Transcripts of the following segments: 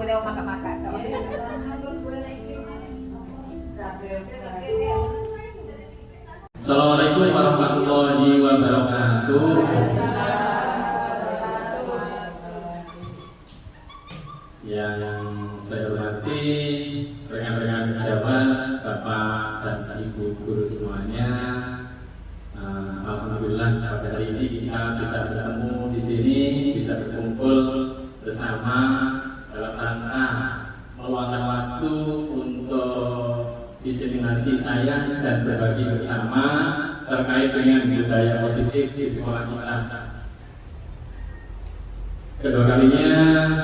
boleh makan-makan. Assalamualaikum warahmatullahi wabarakatuh. Yang saya hormati rekan-rekan sejawat, Bapak dan Ibu guru semuanya. Alhamdulillah pada hari ini kita bisa bertemu di sini, bisa berkumpul bersama dalam rangka meluangkan waktu untuk diseminasi sayang dan berbagi bersama terkait dengan budaya positif di sekolah kita. Kedua kalinya,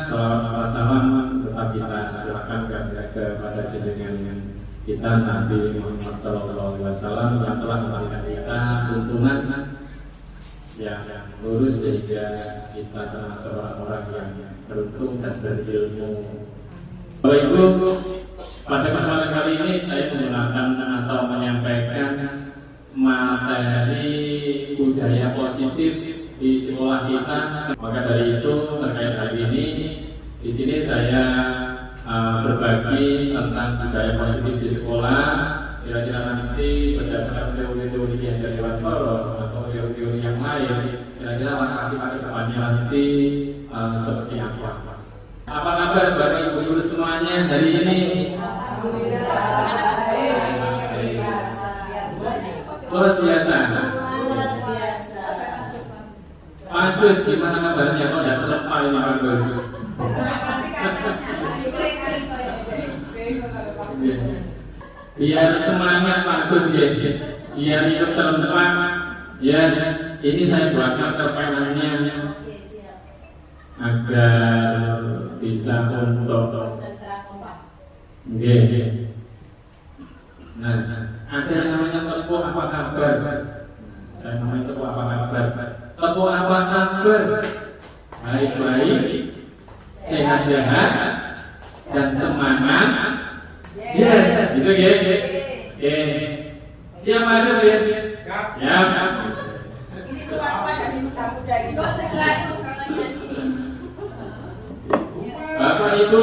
salawat salam tetap kita aturkan kepada junjungan kita Nabi Muhammad SAW yang telah memberikan kita tuntunan yang lurus sehingga kita termasuk orang-orang yang beruntung dan berilmu. Bapak Ibu, pada kesempatan kali ini saya menggunakan atau menyampaikan materi budaya positif di sekolah kita. Maka dari itu terkait hari ini, di sini saya berbagi tentang budaya positif di sekolah. Kira-kira nanti berdasarkan teori-teori yang jadi lewat koron atau teori-teori yang lain, kira-kira langkah kita ke depannya nanti seperti apa? Apa kabar Bapak Ibu guru semuanya hari ini? Luar biasa. Mas Gus, gimana kabarnya? Kok tidak selepas ini Mas Gus? Biar semangat Pak Gus ya, biar ikut serempak ya. Ini saya buatkan terpengannya agar bisa untuk nah, ada yang namanya tepuh apa kabar. Saya namanya tepuh apa kabar. Tepuh apa kabar? Baik-baik, sehat-sehat dan semangat. Yes, gitu ya. Oke. Siap Mas ya? Ya. Ini tuh apa jadi muda-muda gitu. Bapak Ibu,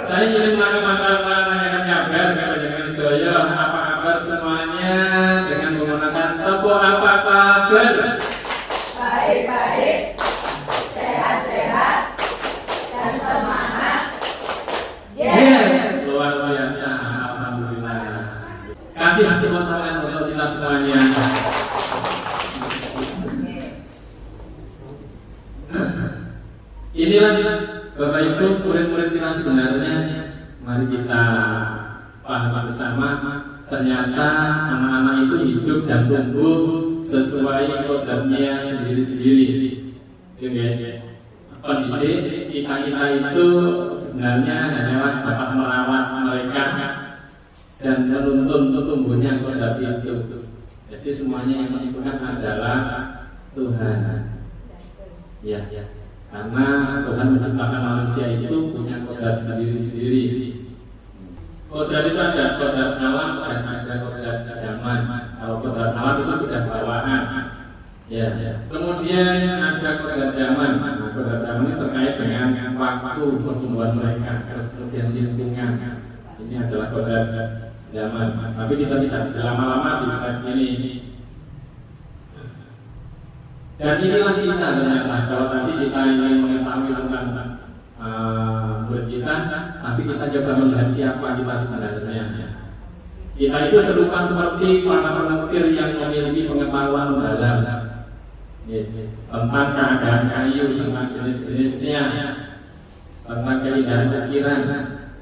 saya ingin menanyakan kabar kepada sedaya, apa kabar semuanya dengan menggunakan tepuh apa kabar? Baik-baik, sehat-sehat, dan semangat. Yes, luar biasa, alhamdulillah. Kasih tepuk tangan untuk kita semuanya. Inilah Bapak Ibu, murid-murid kita sebenarnya. Mari kita paham bersama. Ternyata anak-anak itu hidup dan tumbuh sesuai kodratnya sendiri-sendiri. Pendidik kita itu sebenarnya hanyalah dapat merawat mereka dan menuntun tumbuhnya kodrat itu. Jadi semuanya yang menentukan adalah Tuhan. Ya. Karena Tuhan menciptakan manusia itu punya kodrat sendiri-sendiri. Kodrat itu ada kodrat alam dan ada kodrat zaman. Kalau kodrat alam itu sudah bawaan. Ya. Kemudian ada kodrat zaman. Nah, kodrat zaman ini terkait dengan waktu pertumbuhan mereka, kemudian lingkungan. Ini adalah kodrat zaman. Tapi kita tidak lama-lama di slide ini. Dan inilah kita ternyata. Kalau tadi kita ingin mengetahui tentang murid kita, tapi kita coba melihat siapa kita sebenarnya. Kita itu serupa seperti para pengukir yang memiliki pengetahuan mendalam tentang keadaan kayu, tentang jenis-jenisnya, tentang keindahan ukiran.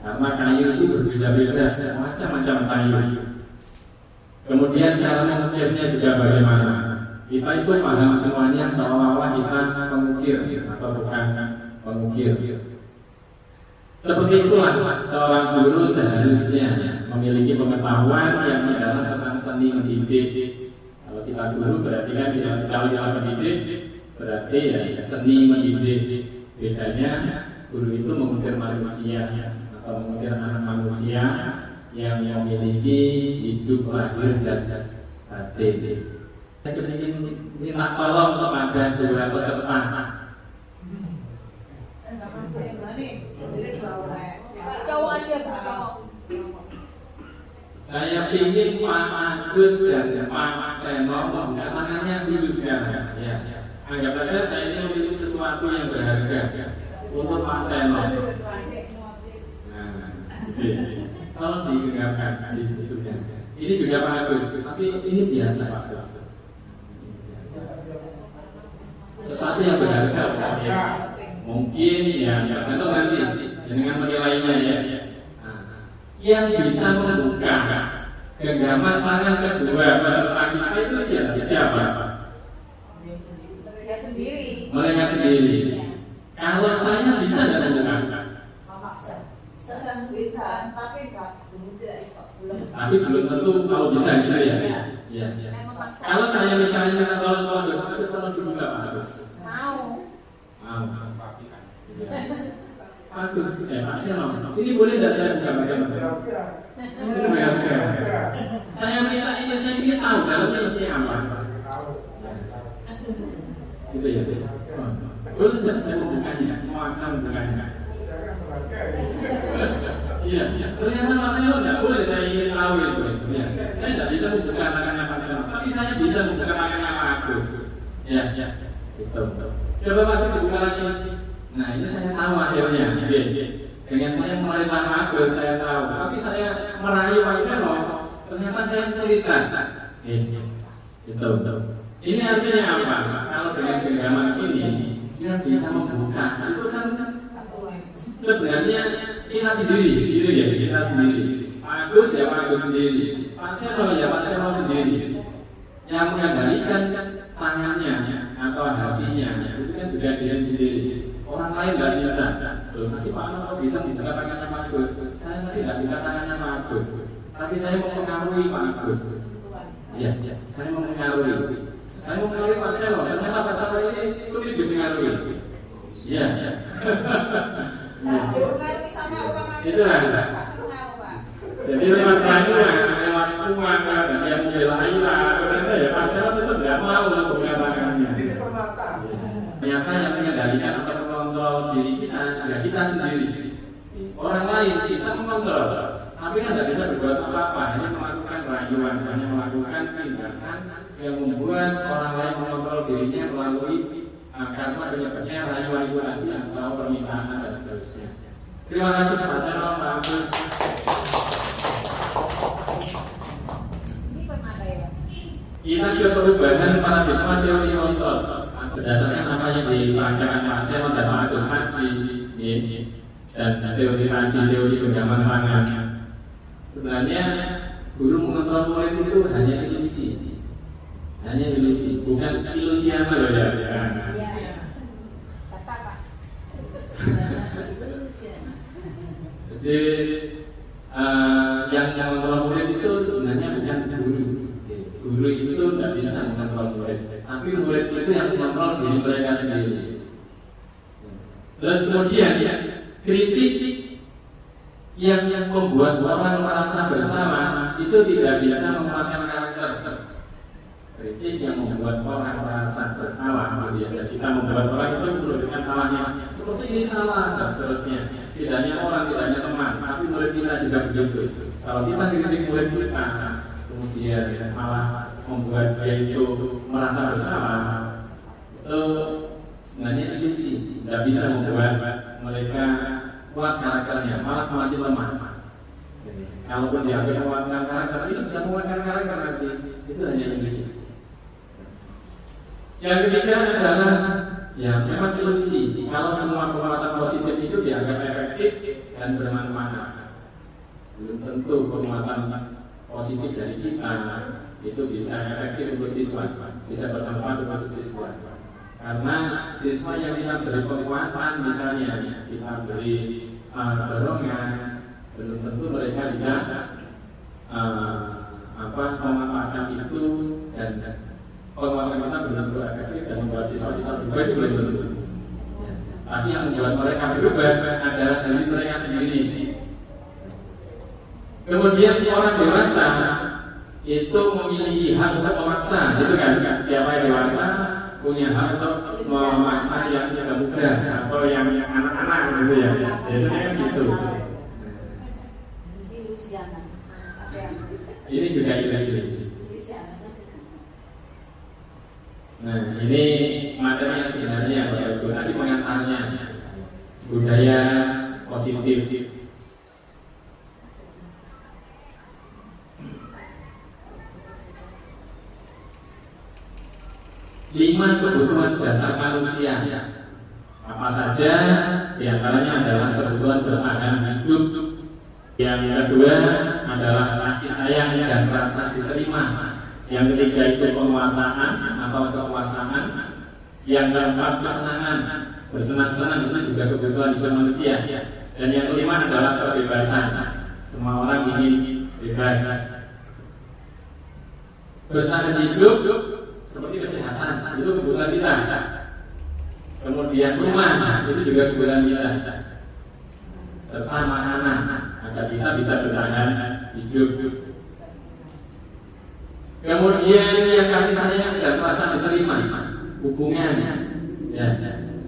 Karena kayu itu berbeda-beda, macam-macam kayu. Kemudian cara mengukirnya juga bagaimana. Kita itu paham semuanya seolah-olah kita pengukir atau bukan pengukir. Seperti itulah seorang guru seharusnya memiliki pengetahuan yang mendalam tentang seni mendidik. Kalau kita guru berarti kan kalau kita mendidik berarti ya seni mendidik. Bedanya guru itu mengukir manusia atau mengukir anak manusia yang memiliki hidup lahir dan batin. Saya ingin minta tolong kepada beberapa peserta. Saya ingin Pak Agus dan Pak Seno membuka tangannya dulu sekarang. Ya. Anggap saja saya ini memiliki sesuatu yang berharga untuk Pak Seno. Nah, tolong digenggamkan di hidupnya. Ini juga Pak Agus, tapi ini biasa Pak Agus. Sesuatu yang berharga ya. Mungkin ya tergantung nanti dengan menilainya ya. Yang bisa membuka genggaman tangan kedua peserta kita itu siapa? Mereka sendiri. Mereka sendiri. Kalau saya bisa tidak membuka? Sedang bisa, tapi Tapi belum tentu kalau bisa gitu ya. Ya. Kalau saya misalnya minta tolong Agus tolong dibuka Pak Agus. Mau. Agus, Pak Seno, ini boleh tidak saya buka Pak Seno? Saya minta ini, saya ingin tahu dalamnya isinya apa. Gitu ya. Boleh tidak saya membukanya? Mau saya membukanya? Iya. Ternyata Pak Seno tidak boleh, saya ingin tahu itu. Ya. Saya tidak bisa membuka tangannya Pak Seno, tapi saya bisa membuka tangannya Pak Agus. Ya. Gitu. Coba Pak Agus buka lagi. Nah ini saya tahu akhirnya, dengan saya memerintah Agus saya tahu, tapi saya merayu Pak Seno, ternyata saya kesulitan. Gitu. Ini artinya apa? Kalau dengan genggaman ini, dia bisa membuka. Itu kan sebenarnya kita sendiri, gitu ya, kita sendiri. Pak Agus ya Pak Agus sendiri, Pak Seno ya Pak Seno sendiri. Yang mengendalikan tangannya atau hatinya, itu kan juga dia sendiri. Orang lain nggak bisa. Nanti Pak Ano bisa membuka tangannya Pak Agus. Saya nanti nggak buka tangannya Pak Agus. Tapi saya mau mempengaruhi Pak Agus. Iya, saya mau mempengaruhi. Saya mau mempengaruhi Pak Seno. Ternyata Pak Seno ini sulit dipengaruhi. Iya. Itu lah. Jadi lewat rayuan, lewat uang, dan dia membelai lah. Ternyata ya Pak Seno itu nggak mau membuka tangannya. Ternyata yang mengendalikan atau mengontrol diri kita ya kita sendiri. Orang lain bisa mengontrol, tapi kan tidak bisa berbuat apa-apa, hanya melakukan rayuan, hanya melakukan tindakan yang membuat orang lain mengontrol dirinya melalui karena penyebabnya rayuan itu tadi atau permintaan dan seterusnya. Terima kasih Pak Seno, Pak Agus. Kita ke perubahan paradigma teori kontrol. Berdasarkan apa yang dipraktekkan Pak Seno dan Pak Agus Haji dan teori Haji, teori genggaman tangan. Sebenarnya guru mengontrol murid itu hanya ilusi, bukan ilusi apa loh ya? Jadi yang mengontrol murid itu sebenarnya bukan guru. Guru itu tidak bisa mengontrol murid, tapi murid itu yang mengontrol diri mereka sendiri. Terus kemudian kritik yang membuat orang merasa bersama itu tidak bisa menguatkan karakter. Kritik yang membuat orang merasa bersalah, kemudian kita membuat orang itu menunjukkan salahnya. Seperti ini salah dan seterusnya. Tidak hanya orang, tidak hanya teman, tapi murid kita juga begitu. Kalau kita kritik murid kita, kemudian malah membuat dia itu merasa bersalah, itu sebenarnya ilusi, tidak bisa membuat mereka kuat karakternya, malah semakin lemah. Kalaupun diambil menguatkan karakter, itu bisa menguatkan karakter nanti, itu hanya ilusi. Yang ketiga adalah ya memang ilusi. Kalau semua penguatan positif itu dianggap efektif dan bermanfaat, belum tentu penguatan positif dari kita itu bisa efektif untuk siswa, bisa bermanfaat untuk siswa. Karena siswa yang kita beri penguatan, misalnya kita beri dorongan, belum tentu mereka bisa memanfaatkan itu, dan penguatan kita belum tentu efektif dan membuat siswa kita berubah itu belum tentu. Tapi yang membuat mereka berubah adalah dari mereka sendiri. Kemudian orang dewasa itu memiliki hak untuk memaksa, gitu kan? Siapa yang dewasa punya hak untuk memaksa yang muda atau yang anak-anak, gitu ya. Biasanya kan gitu. Ini juga ilusi. Nah, ini materi yang sebenarnya Bapak Ibu. Tadi pengantarnya budaya positif. Lima kebutuhan dasar manusia. Apa saja? Di antaranya adalah kebutuhan bertahan hidup. Yang kedua adalah kasih sayang dan rasa diterima. Yang ketiga itu penguasaan atau kekuasaan. Yang keempat kesenangan. Bersenang-senang itu juga kebutuhan hidup manusia. Dan yang kelima adalah kebebasan. Semua orang ingin bebas. Bertahan hidup seperti kesehatan, itu kebutuhan kita. Kemudian rumah, itu juga kebutuhan kita. Serta makanan, agar kita bisa bertahan hidup. Kemudian yang kasih sayang dan rasa diterima, hubungannya. Ya,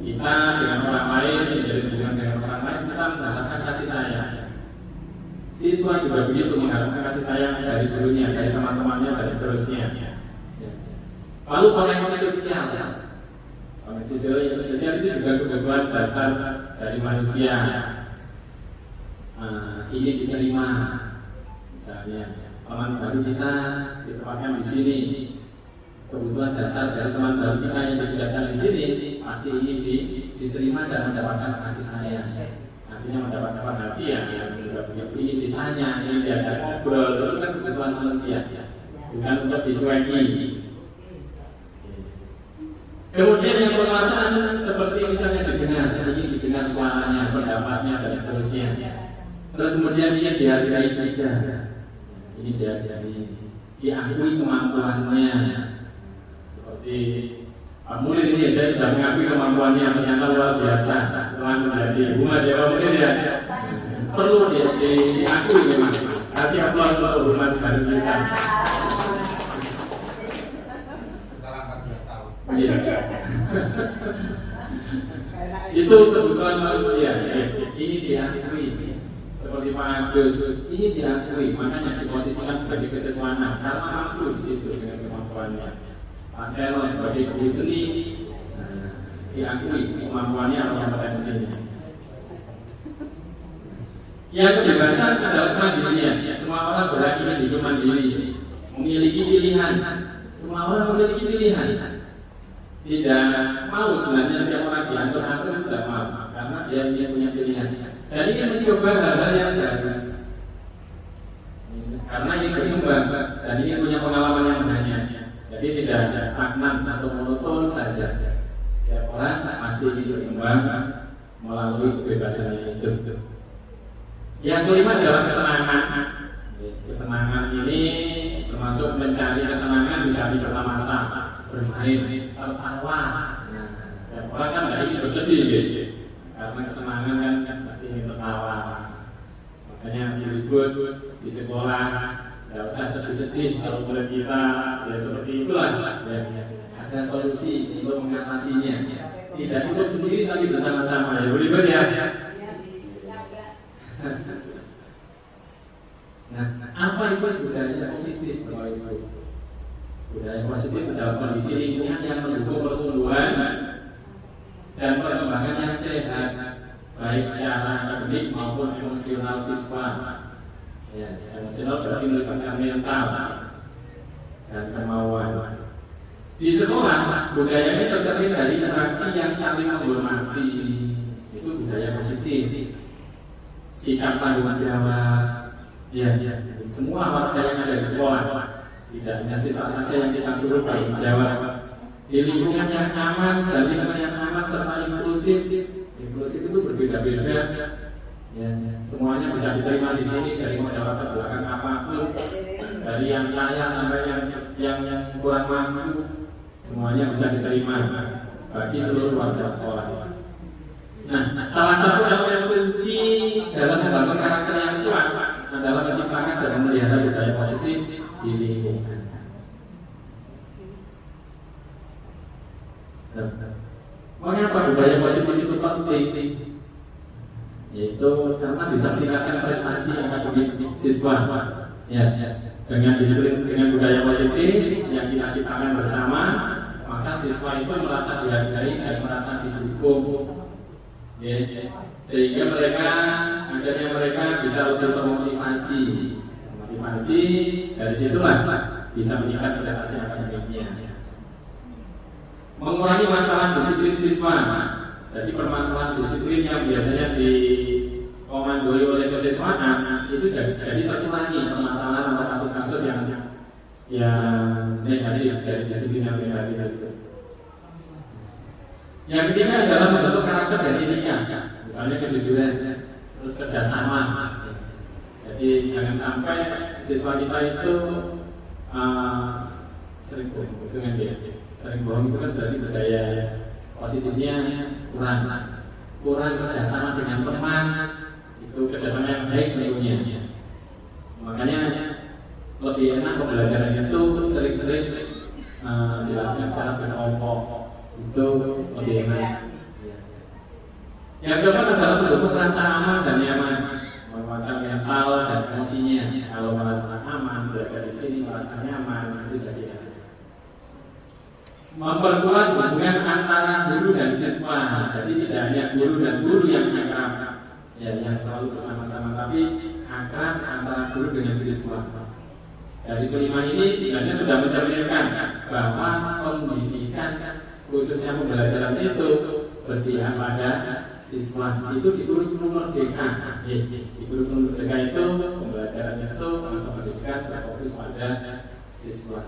kita dengan orang lain, menjadi hubungan dengan orang lain, kita mendapatkan kasih sayang. Siswa juga begitu, mengharapkan kasih sayang dari gurunya, dari teman-temannya, dan seterusnya. Lalu koneksi sosial. Koneksi sosial itu juga kebutuhan dasar dari manusia. Ini diterima, misalnya teman baru kita ditempatkan di sini. Kebutuhan dasar dari teman baru kita yang ditugaskan di sini pasti ingin diterima dan mendapatkan kasih sayang. Artinya mendapatkan perhatian, yang juga ingin ditanya, ingin diajak ngobrol. Itu kan kebutuhan manusia, bukan untuk dicueki. Kemudian yang penguasaan seperti misalnya ingin didengar suaranya, pendapatnya, dan seterusnya. Terus kemudian ingin dihargai juga, ini diakui kemampuannya. Seperti Pak Munir ini, saya sudah mengakui kemampuannya, ternyata luar biasa. Setelah menjadi ibu Mas ya Pak Munir ya, perlu diakui memang. Kasih aplaus untuk Bu Mas baru kita. Iya. Itu kebutuhan manusia. Ini diakui. Seperti Pak Agus, ini diakui. Makanya diposisikan sebagai kesesuaian karena mampu di situ dengan kemampuannya. Pak Selo sebagai guru seni, diakui kemampuannya atau kompetensinya. Yang kebebasan adalah kemandirian. Semua orang berhak ingin hidup mandiri, memiliki pilihan. Semua orang memiliki pilihan. Tidak mau sebenarnya setiap orang diatur-atur, tidak mau, karena dia punya pilihan dan ingin mencoba hal-hal yang baru, karena ingin berkembang dan ingin punya pengalaman yang banyak. Jadi tidak ada stagnan atau monoton saja. Setiap orang pasti ingin berkembang melalui kebebasan itu. Yang kelima adalah kesenangan. Kesenangan ini termasuk mencari kesenangan bisa di masa bermain, tertawa. Setiap orang kan tidak ingin bersedih, gitu. Karena kesenangan kan pasti ingin tertawa. Makanya ribut di sekolah, tidak usah sedih-sedih. Kalau murid kita ya seperti itulah. Ya, ada solusi untuk mengatasinya. Tidak cukup sendiri tapi bersama-sama. Ya ribut ya. Nah, apa itu budaya positif, Bapak Ibu? Budaya positif adalah kondisi lingkungan yang mendukung pertumbuhan dan perkembangan yang sehat, baik secara akademik maupun emosional siswa. Ya, emosional berarti melibatkan mental dan kemauan. Di sekolah, budaya ini tercermin dari interaksi yang saling menghormati. Itu budaya positif. Sikap tanggung jawab. Ya, semua warga yang ada di sekolah. Tidak hanya siswa saja yang kita suruh tanggung jawab. Di lingkungan yang aman dan lingkungan yang aman serta inklusif. Inklusif itu berbeda-beda. Ya, semuanya bisa diterima di sini dari modal latar belakang apapun, dari yang kaya sampai yang kurang mampu, semuanya bisa diterima bagi seluruh warga sekolah. Nah, salah satu yang kunci dalam membangun karakter yang kuat adalah menciptakan dan memelihara budaya positif di lingkungan. Mengapa budaya positif itu penting? yaitu karena bisa meningkatkan prestasi akademik siswa. Ya, dengan disiplin, dengan budaya positif yang kita ciptakan bersama, maka siswa itu merasa dihargai dan merasa didukung. Ya, sehingga akhirnya mereka bisa lebih termotivasi. Motivasi dari situlah bisa meningkat prestasi akademiknya. Mengurangi masalah disiplin siswa. Jadi permasalahan disiplin yang biasanya dikomandoi oleh kesiswaan itu jadi terkurangi permasalahan atau kasus-kasus yang negatif dari disiplin yang negatif itu. Yang ketiga adalah membentuk karakter dan etika, misalnya kejujuran, terus kerjasama. Jadi jangan sampai siswa kita itu sering bohong dengan dia. Sering bohong itu kan berarti budaya positifnya kurang kerjasama dengan teman, itu kerjasama yang baik tentunya. Makanya lebih enak pembelajaran itu sering-sering dilakukan secara berkelompok, itu lebih enak. Yang keempat adalah mendukung rasa aman dan nyaman, menguatkan mental dan emosinya. Kalau merasa aman, belajar di sini merasa nyaman, itu jadi enak. Memperkuat hubungan antara guru dan siswa. Jadi tidak hanya guru dan guru yang akrab, ya, yang selalu bersama-sama, tapi akrab antara guru dengan siswa. Dari kelima ini sebenarnya sudah mencerminkan bahwa pendidikan, khususnya pembelajaran itu berpihak pada siswa. Itu di kurikulum merdeka. Di kurikulum merdeka itu pembelajarannya itu atau pendidikan berfokus pada siswa.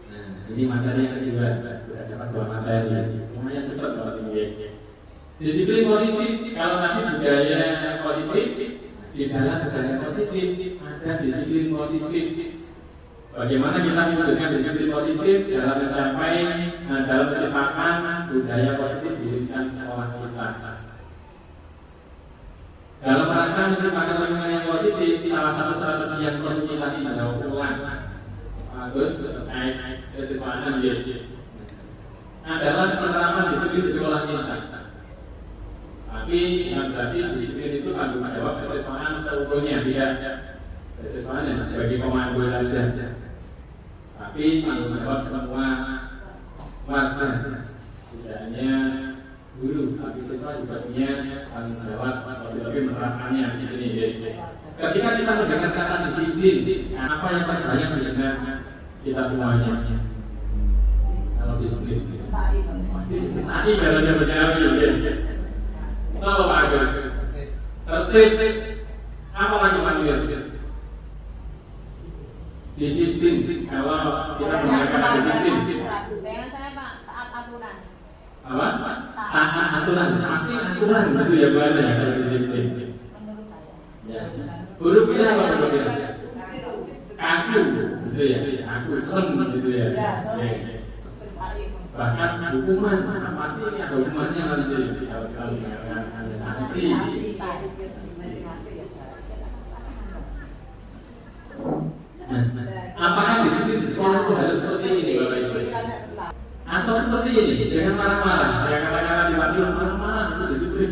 Nah, ini materi yang kedua, sudah dapat 2 materi, lumayan cepat kalau ini. Disiplin positif, kalau tadi budaya positif, di dalam budaya positif ada disiplin positif. Bagaimana kita mewujudkan disiplin positif dalam mencapai, dalam menciptakan budaya positif di lingkungan sekolah kita. Dalam rangka menciptakan lingkungan yang positif, salah satu strategi yang perlu kita tinjau ulang terus terkait kesiswaan adalah penerapan disiplin di sekolah kita. Tapi yang berarti disiplin itu tanggung jawab kesiswaan seutuhnya, tidak kesiswaan yang sebagai komando saja. Tapi tanggung jawab semua warga, tidak hanya guru, tapi siswa juga punya tanggung jawab lebih menerapkannya di sini. Ketika kita mendengar kata disiplin, apa yang terbayang di benak kita semuanya? Kalau disiplin, disenai kalau dia berjauh. Kalau Pak Agus, tertib, apa lagi panggil? Disiplin. Kalau kita mendengar disiplin, dengan saya Pak, taat aturan. apa? Taat aturan, pasti aturan itu ya Bu Ana ya kalau disiplin. Menurut saya. Ya. Guru bilang apa guru bilang? Aku, gitu ya. Aku serem, gitu ya. Bahkan hukuman, pasti ini ada hukumannya nanti. Kalau ada sanksi. Nah, apakah di sini di sekolah itu harus seperti ini Bapak Ibu? Atau seperti ini dengan marah-marah? Ya kata-kata di waktu marah-marah itu disiplin.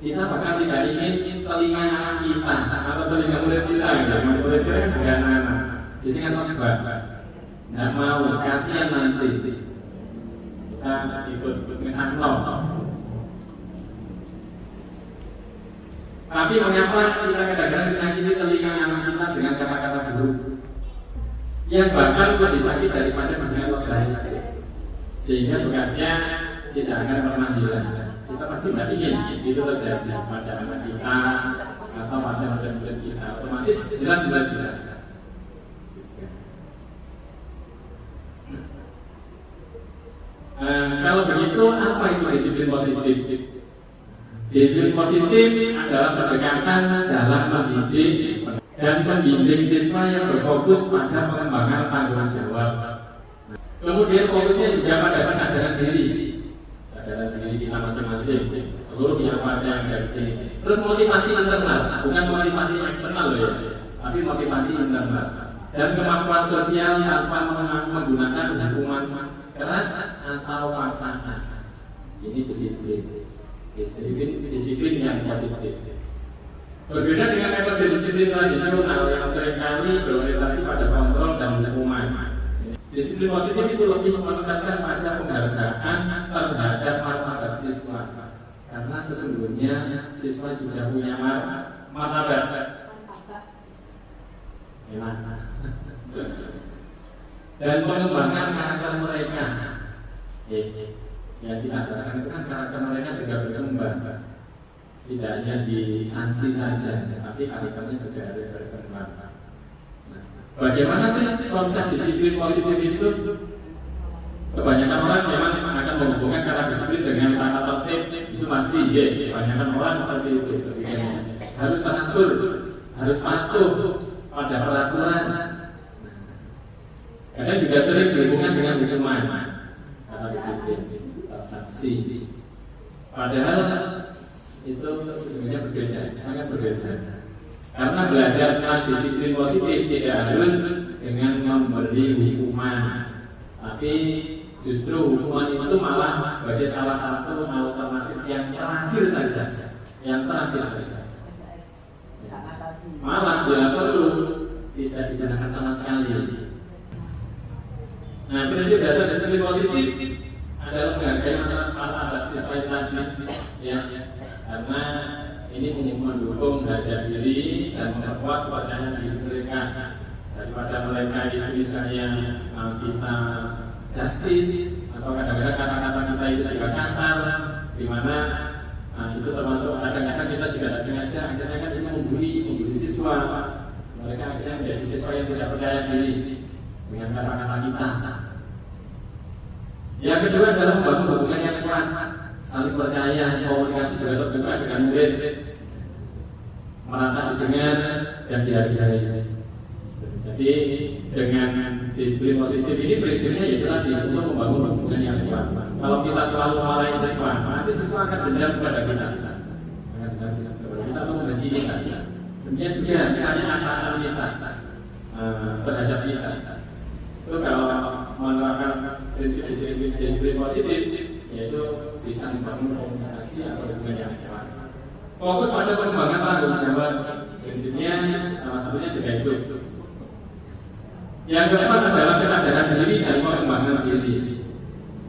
Kita bahkan tidak ingin telinga anak kita atau telinga murid kita, murid kita kan juga anak-anak. Di sini kan nggak mau, kasihan nanti kita ikut ngesantlok. Tapi mengapa kita kadang-kadang menyakiti telinga anak kita dengan kata-kata buruk yang bahkan lebih sakit daripada disengaja lain, sehingga bekasnya tidak akan pernah hilang. Kita pasti nggak ingin itu terjadi pada anak kita atau pada murid-murid kita. Otomatis jelas tidak. Kalau begitu, apa itu disiplin positif? Disiplin positif adalah pendekatan dalam mendidik dan membimbing siswa yang berfokus pada pengembangan tanggung jawab. Kemudian fokusnya juga pada kesadaran diri. Kesadaran diri kita masing-masing, seluruh yang ada yang dari sini. Terus motivasi internal, bukan motivasi eksternal loh ya, tapi motivasi internal. dan kemampuan sosial tanpa menggunakan hukuman keras atau paksaan. Ini disiplin. Jadi disiplin yang positif. Berbeda dengan metode disiplin tradisional yang seringkali berorientasi pada kontrol dan hukuman. Disiplin positif itu lebih menekankan pada penghargaan terhadap martabat siswa. Karena sesungguhnya siswa juga punya martabat. Dan pengembangan karakter mereka. Yang dikatakan itu kan karakter mereka juga berkembang. Tidak hanya di sanksi saja, tapi karakternya juga harus berkembang. Bagaimana sih konsep disiplin positif itu? Kebanyakan orang memang akan menghubungkan kata disiplin dengan tata tertib. Itu pasti, ya. Kebanyakan orang seperti itu. Harus teratur, harus patuh pada peraturan. Kadang juga sering dihubungkan dengan hukuman. Kata disiplin, sanksi. Padahal itu sesungguhnya berbeda, sangat berbeda. Karena belajar tentang disiplin positif tidak harus dengan memberi hukuman, tapi justru hukuman itu malah sebagai salah satu alternatif yang terakhir saja, malah bila perlu tidak digunakan sama sekali. Nah, prinsip dasar disiplin positif adalah menghargai martabat siswa tadi, ya, karena ini mendukung harga diri dan memperkuat kepercayaan diri mereka. Daripada mereka itu misalnya kita justice atau kadang-kadang kata-kata kita itu juga kasar, di mana itu termasuk kadang-kadang kita juga tidak sengaja akhirnya kan ini membuli siswa. Mereka akhirnya menjadi siswa yang tidak percaya diri dengan kata-kata kita. Yang kedua adalah membangun hubungan yang kuat, saling percaya, komunikasi juga terbuka dengan murid, merasa didengar dan dihargai. Jadi dengan disiplin positif ini prinsipnya yaitu tadi untuk membangun hubungan yang kuat. Kalau kita selalu marahi siswa, nanti siswa akan dendam kepada kita. Kita membenci kita. Demikian juga misalnya atasan kita terhadap kita. Itu kalau menerapkan prinsip disiplin positif, yaitu bisa membangun komunikasi atau hubungan yang kuat. Fokus pada pengembangan tanggung jawab, prinsipnya salah satunya juga itu. Yang keempat adalah kesadaran diri dan pengembangan diri.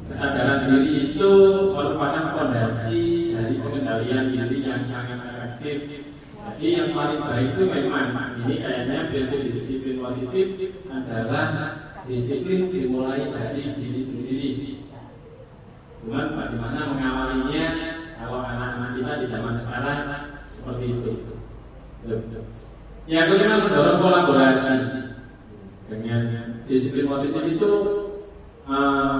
Kesadaran diri itu merupakan fondasi dari pengendalian diri yang sangat efektif. Jadi yang paling baik itu memang ini kayaknya prinsip disiplin positif adalah disiplin dimulai dari diri sendiri. Cuman bagaimana mengawalinya kalau anak-anak kita di zaman sekarang seperti itu. Yang kelima mendorong kolaborasi. Dengan disiplin positif itu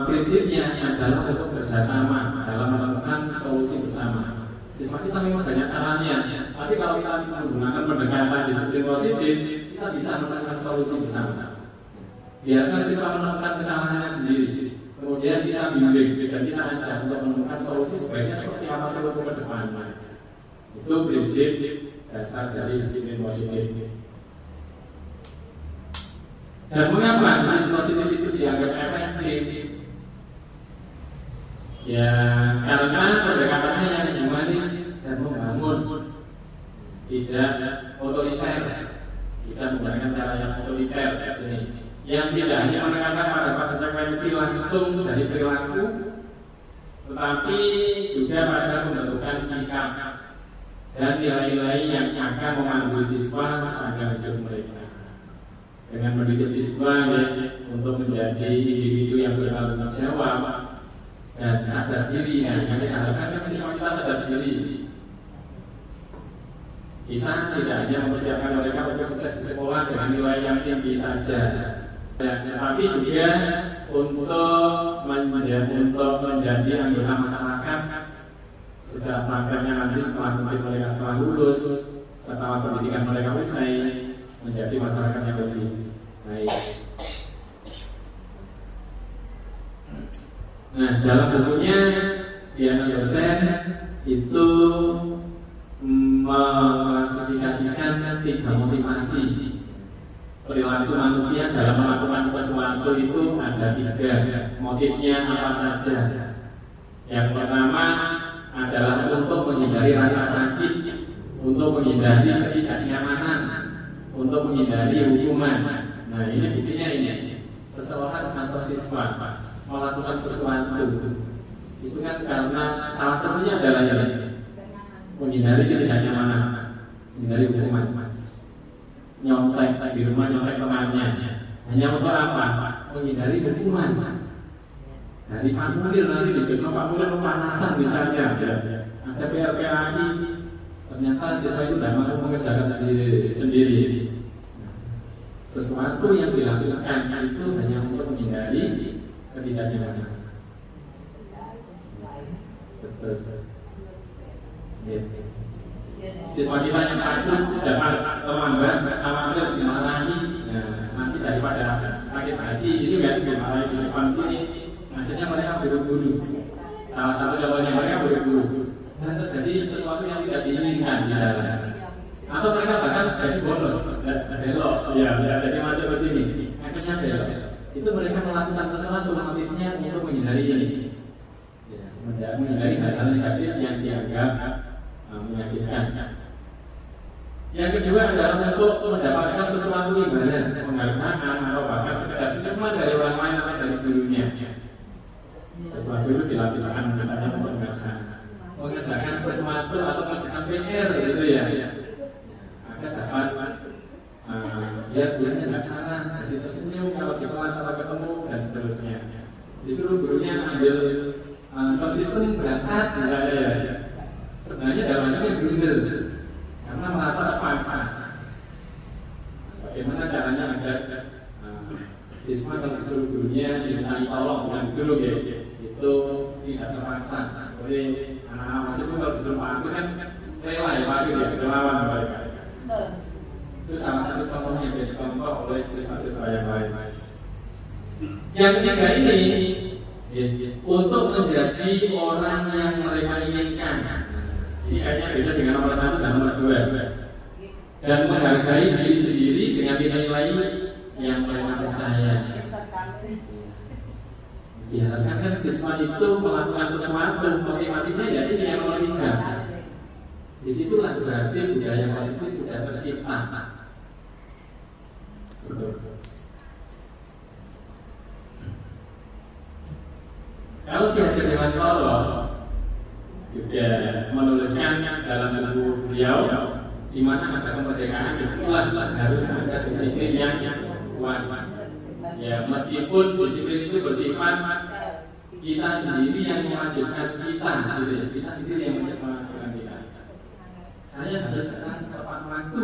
prinsipnya adalah untuk bersama dalam menemukan solusi bersama. Siswa kita memang banyak sarannya, tapi kalau kita menggunakan pendekatan disiplin positif, kita bisa menemukan solusi bersama. Biarkan siswa menemukan kesalahannya sendiri, kemudian kita bimbing dan kita ajak untuk menemukan solusi sebaiknya seperti apa solusi ke depan. Itu prinsip dasar dari disiplin positif. Dan mengapa disiplin positif itu dianggap efektif? Ya, karena pendekatannya yang humanis dan membangun, tidak otoriter, tidak menggunakan cara yang otoriter di sini. Yang tidak hanya menekankan pada konsekuensi langsung dari perilaku, tetapi juga pada pembentukan sikap dan nilai-nilai yang akan memandu siswa sepanjang hidup mereka. Dengan mendidik siswa untuk menjadi individu yang bertanggung jawab dan sadar diri. Yang kita harapkan siswa kita sadar diri. Kita tidak hanya mempersiapkan mereka untuk sukses di sekolah dengan nilai yang tinggi saja, tapi juga untuk menjadi anggota masyarakat sudah prakteknya nanti setelah mungkin mereka setelah lulus, setelah pendidikan mereka usai, menjadi masyarakat yang lebih baik. Nah, dalam bukunya Diana dosen itu mengklasifikasikan 3 motivasi perilaku manusia dalam melakukan sesuatu itu ada 3. Motifnya apa saja? Yang pertama adalah untuk menghindari rasa sakit, untuk menghindari ketidaknyamanan, untuk menghindari hukuman. Nah, ini buktinya ini. Seseorang atau siswa melakukan sesuatu itu kan karena salah satunya adalah ini, menghindari ketidaknyamanan, menghindari hukuman. Nyontek di rumah, nyontek temannya, hanya untuk apa? Menghindari hukuman. Dari Pak Munir nanti dibikin Pak Munir pemanasan misalnya, ya. Ada PRPAI, ternyata siswa itu tidak mampu mengerjakan sendiri. Sesuatu yang dilakukan itu hanya untuk menghindari ketidaknyamanan. Betul. Ya. Siswa kita yang takut dapat terlambat, khawatir dimarahi, nanti daripada sakit hati, itu kan dimarahi di depan sini. Akhirnya mereka buru-buru. Salah satu contohnya mereka buru-buru. Dan terjadi sesuatu yang tidak diinginkan di sana. Atau mereka bahkan jadi bonus, belok, ya jadi masuk ke sini. Akhirnya belok. Itu mereka melakukan sesuatu motifnya untuk menghindari ini, menghindari hal-hal negatif yang dianggap menyakitkan. Yang kedua adalah untuk mendapatkan sesuatu imbalan, penghargaan atau bahkan sekedar senyuman dari orang lain atau dari gurunya. Sesuatu itu dilakukan misalnya untuk mengerjakan sesuatu atau mengerjakan PR gitu ya. Agar dapat biar gurunya tidak marah, jadi tersenyum kalau di kelas atau ketemu dan seterusnya. Disuruh gurunya ambil subsisten berangkat misalnya ya. Sebenarnya dalam hal ini blunder karena merasa terpaksa. Bagaimana caranya agar siswa kalau disuruh gurunya diminta tolong bukan disuruh ya, itu tidak terpaksa. Seperti anak-anak mahasiswa kalau disuruh Pak Agus kan rela ya Pak Agus ya, relawan mereka. Itu salah satu contohnya yang dicontoh oleh siswa-siswa yang lain. Yang ketiga ini untuk menjadi orang yang mereka inginkan. Ini kayaknya beda dengan nomor 1 dan nomor 2. Dan menghargai diri sendiri dengan nilai yang mereka percaya. Diharapkan kan siswa itu melakukan sesuatu, motivasinya ya ini yang nomor 3. Disitulah berarti budaya positif sudah tercipta. Kalau Ki Hajar Dewantara juga menuliskan dalam buku beliau di mana ada kemerdekaan, disitulah harus ada disiplin yang kuat. Ya, meskipun disiplin itu bersifat kita sendiri yang mewajibkan kita, kita sendiri yang mewajibkan kita. Saya harus datang tepat waktu,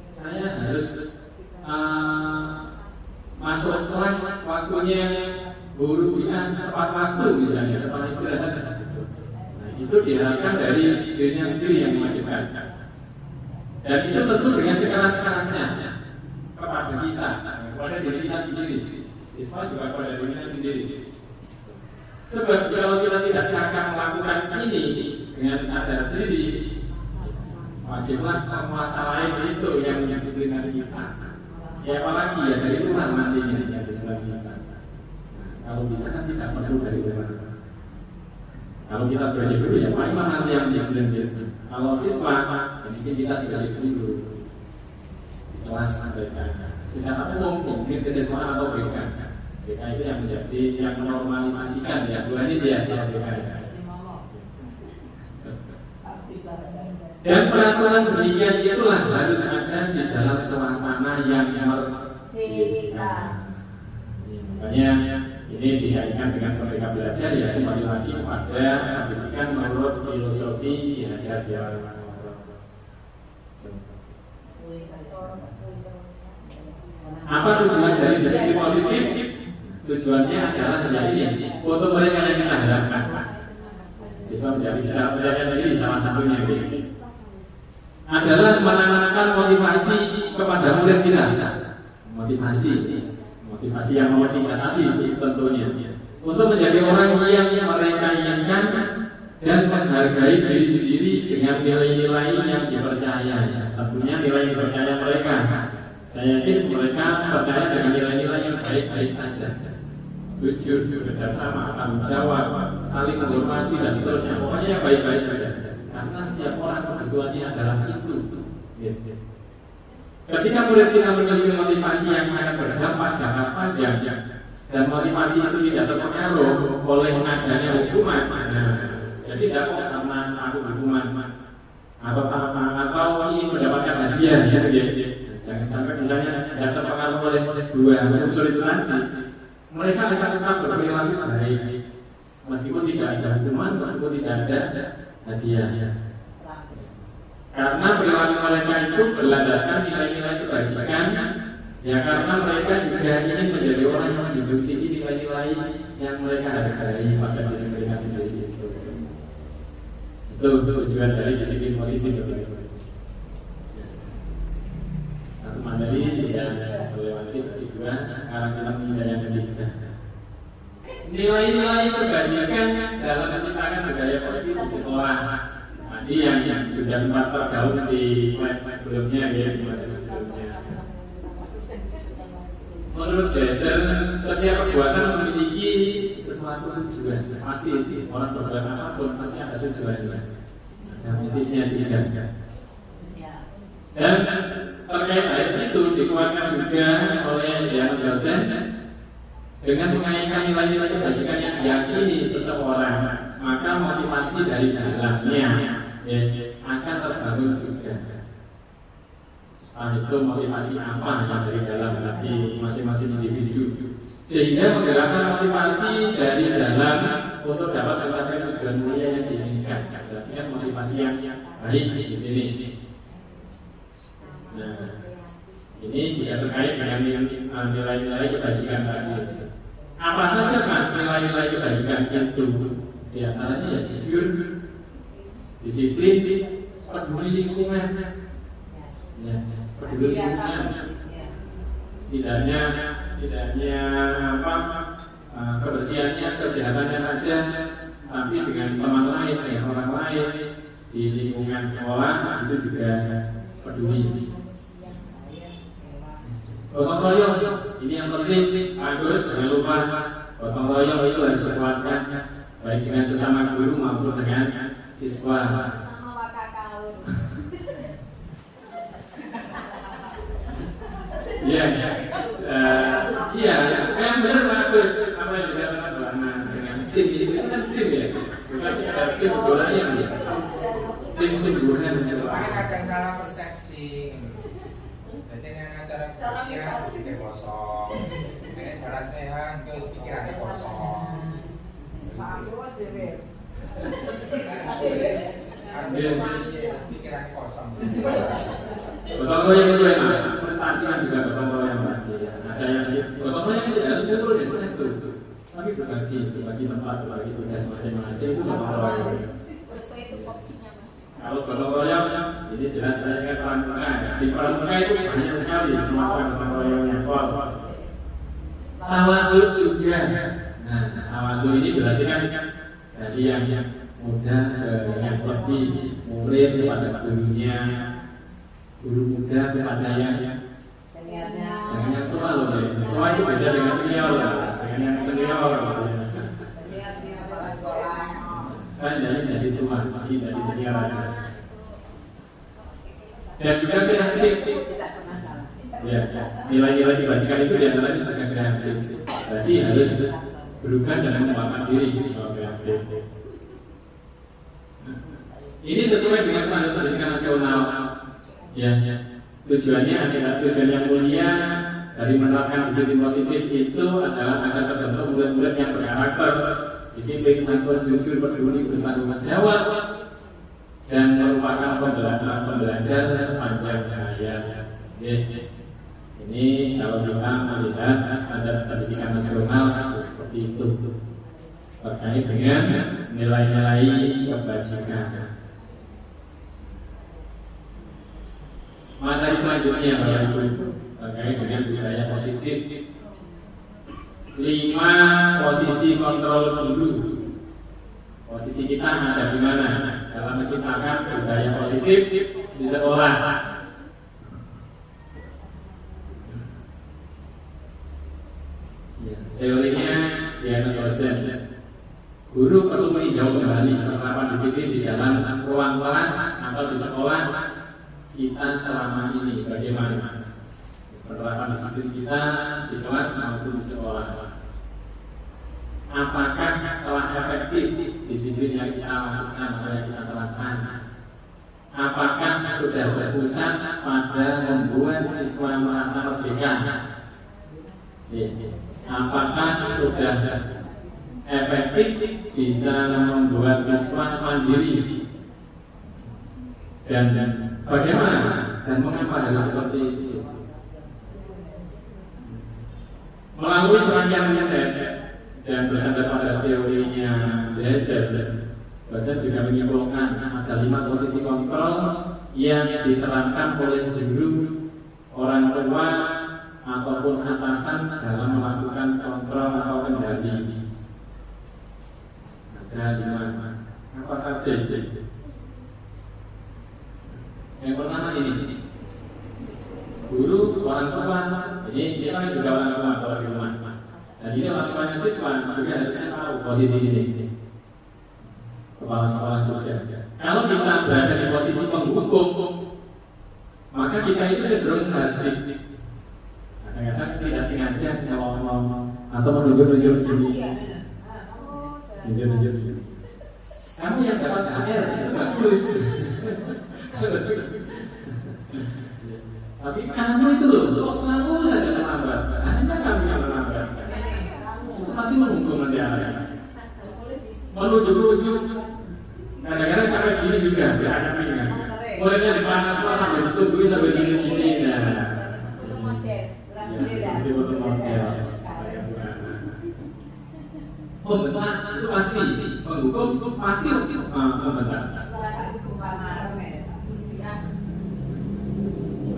saya harus masuk kelas waktunya guru kita tepat waktu misalnya setelah istirahat. Nah, itu diharapkan dari dirinya sendiri yang mewajibkan. Dan itu tentu dengan sekeras-kerasnya kepada kita, kepada diri kita sendiri. Siswa juga kepada diri kita sendiri. Sebab kalau kita tidak cakap melakukan ini dengan sadar diri, wajiblah penguasa lain itu yang mendisiplinkan kita. Siapa lagi ya dari luar nantinya yang disiplinkan kita. Kalau bisa kan tidak perlu dari luar. Kalau kita sebagai guru ya Pak Imam nanti yang disiplin. Kalau siswa, mungkin kita sebagai guru di kelas secara umum mungkin kesiswaan atau BK. BK itu yang menjadi yang menormalisasikan ya dua ini dia BK. Dan peraturan demikian itulah harus ada di dalam suasana yang merdeka. Makanya ini dikaitkan dengan Merdeka Belajar ya kembali lagi kepada pendidikan menurut filosofi Ki Hajar Dewantara. Apa tujuan dari disiplin positif? Tujuannya adalah ini untuk mereka yang kita harapkan. Siswa menjadi bisa percaya diri salah satunya ini adalah menanamkan motivasi kepada murid kita. Motivasi yang nomor 3 tadi tentunya untuk menjadi orang yang mereka inginkan dan menghargai diri sendiri dengan nilai-nilai yang dipercaya. Tentunya nilai yang dipercaya mereka Saya yakin mereka percaya dengan nilai-nilai yang baik-baik saja, jujur, bekerjasama, tanggung jawab, saling menghormati dan seterusnya. Pokoknya yang baik-baik saja. Karena setiap orang kebutuhannya adalah itu. Ketika murid kita memiliki motivasi yang akan berdampak jangka panjang dan motivasi itu tidak terpengaruh oleh adanya hukuman, jadi tidak kok karena aku hukuman atau ingin mendapatkan hadiah, jangan sampai misalnya tidak terpengaruh oleh dua unsur itu nanti, mereka akan tetap berperilaku baik meskipun tidak ada hukuman, meskipun tidak ada hadiah. Karena perilaku mereka itu berlandaskan nilai-nilai kebajikan, ya karena mereka juga ingin menjadi orang yang menghidupi nilai-nilai yang mereka hargai pada diri mereka sendiri. Itu tujuan dari disiplin positif. Satu materi sudah melewati kedua, sekarang kita menginjak yang ketiga. Nilai-nilai kebajikan dalam menciptakan budaya positif di sekolah. Tadi yang sudah sempat tergaul di slide sebelumnya, menurut Dresser, setiap perbuatan memiliki sesuatu tujuan. Pasti orang berbuat apapun pasti ada tujuannya, ada motifnya juga. Dan terkait hal itu dikuatkan juga oleh Jan Gelsen dengan mengaitkan nilai-nilai kebajikan yang diyakini seseorang, maka motivasi dari dalamnya akan terbangun juga. Itu motivasi apa yang dari dalam hati masing-masing individu, sehingga menggerakkan motivasi dari dalam untuk dapat mencapai tujuan mulia yang diinginkan. Berarti kan motivasi yang baik di sini. Nah, ini juga terkait dengan nilai-nilai kebajikan tadi. Apa saja kan nilai-nilai kebajikan itu? Di antaranya ya jujur, disiplin, peduli lingkungan, peduli lingkungan, tidaknya kebersihannya, kesehatannya saja, tapi dengan teman lain, dengan orang lain di lingkungan sekolah itu juga peduli. Gotong royong, ini yang penting. Agus, jangan lupa gotong royong itu harus dikuatkan, baik dengan sesama guru maupun dengan siswa. Sama wakakau. Iya, yang benar bagus. Apa yang dikatakan Bang dengan tim ini kan tim ya, bukan sekedar tim bola yang tim sungguhan. Kadang salah persepsi. Jadi dengan acara sosial pikir kosong, dengan cara sehat ke pikirannya kosong. Pikirannya kosong. Gotong royong itu enak, seperti tantangan juga gotong royong tadi. Ada yang gotong royong itu harus terus jadi satu, tapi berbagi tempat, berbagi tugas masing-masing itu gotong royong. Sesuai tupoksinya mas. Kalau gotong royong ini jelas saya kan pramuka. Di pramuka itu banyak sekali masa gotong royongnya. Tawadu juga. Nah, tawadu ini berarti kan dari yang muda ke yang lebih, murid kepada gurunya, guru muda kepada yang jangan yang tua loh. Tua itu beda dengan senior lah, dengan yang senior. Saya jadi tua, jadi senior aja. Dan juga kreatif. Ya, nilai-nilai kebajikan itu diantaranya juga kreatif. Berarti harus berubah dan mengembangkan diri kalau kreatif. Ini sesuai dengan standar pendidikan nasional. Ya, tujuannya adalah tujuan yang mulia dari menerapkan disiplin positif itu adalah agar terbentuk murid-murid yang berkarakter, disiplin, santun, jujur, peduli, bertanggung jawab, dan merupakan pembelajar sepanjang hayat. Ini kalau kita melihat standar pendidikan nasional seperti itu terkait dengan nilai-nilai kebajikan. Materi selanjutnya Bapak Ibu terkait dengan budaya positif. 5 posisi kontrol guru. Posisi kita ada di mana dalam menciptakan budaya positif di sekolah. Teorinya dia dosen. Guru perlu meninjau kembali penerapan disiplin di dalam ruang kelas atau di sekolah kita selama ini. Bagaimana penerapan disiplin kita di kelas maupun di sekolah? Apakah telah efektif disiplin yang kita lakukan atau yang kita terapkan? Apakah sudah berpusat pada membuat siswa merasa merdeka? Apakah sudah efektif bisa membuat siswa mandiri? Dan bagaimana dan mengapa harus seperti itu? Melalui serangkaian riset dan bersandar pada teorinya Dresser, dosen juga menyimpulkan ada 5 posisi kontrol yang diterapkan oleh guru, orang tua, ataupun atasan dalam melakukan kontrol atau kendali. Ada 5. Apa saja? Yang pertama ini, guru, orang tua. Ini dia kan juga orang tua kalau di rumah. Dan ini orang tuanya siswa juga harusnya tahu posisi ini. Kepala sekolah juga. Kalau kita berada di posisi penghukum, maka kita itu cenderung hadir. Kadang-kadang tidak sengaja ngomong atau menunjuk-nunjuk gini. Nunjuk-nunjuk gini. Kamu yang dapat HR itu bagus. Tapi kamu itu loh, selalu saja terlambat. Hanya kamu yang terlambat. Itu pasti menghukum nanti anak. Menunjuk-nunjuk. Kadang-kadang sampai gini juga, nggak ada pilihan. Mulainya dipanas sampai ditunggu sampai gini. Seperti foto model. Pembentak itu pasti, penghukum pasti pembentak.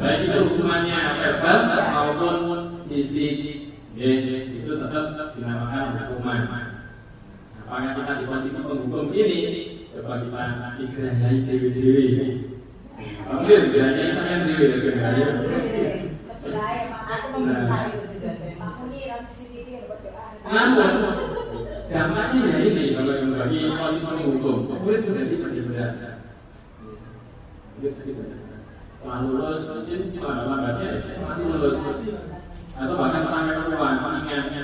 Baik itu hukumannya verbal maupun fisik, itu tetap dinamakan hukuman. Apakah kita di posisi penghukum ini? Coba kita digerayai dewi-dewi. Ambil gerayai saya dewi aja. Namun dampaknya ya ini kalau yang bagi posisi penghukum, murid menjadi berat. Setelah lulus, mungkin lambatnya setelah lulus, atau bahkan sampai keluar ingatnya.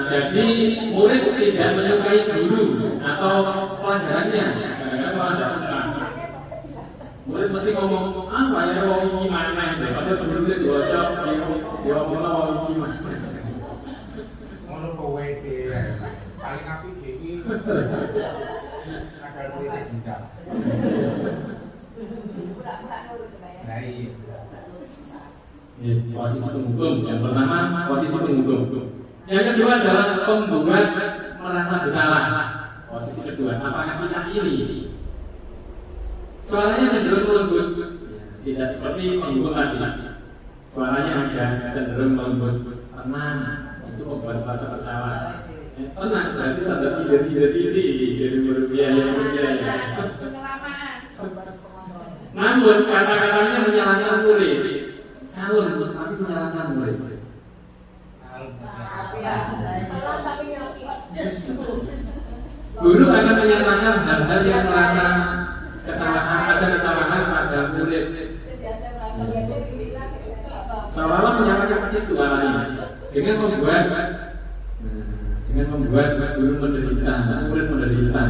Jadi murid tidak menyukai guru atau pelajarannya, kadang-kadang malah tidak suka. Murid mesti ngomong apa ya mau gimana, daripada penulis diwajib dia ngomong mau gimana. Ngono kowe iki paling apik iki. Agar murid tidak. Nah, ini posisi penghukum. Yang pertama posisi penghukum. Yang kedua adalah pembuat merasa bersalah. Posisi kedua, apakah kita ini suaranya cenderung lembut, tidak seperti penghukum tadi. Suaranya agak cenderung lembut, tenang, itu membuat merasa bersalah. Tenang berarti sadar tidak jadi berubiah yang berjaya. Namun kata-katanya menyalahkan murid. Kalem tapi menyalahkan murid. Guru akan menyatakan hal-hal yang merasa kesalahan pada murid. Seolah-olah menyatakan ke situ arahnya dengan membuat guru menderita, murid menderita.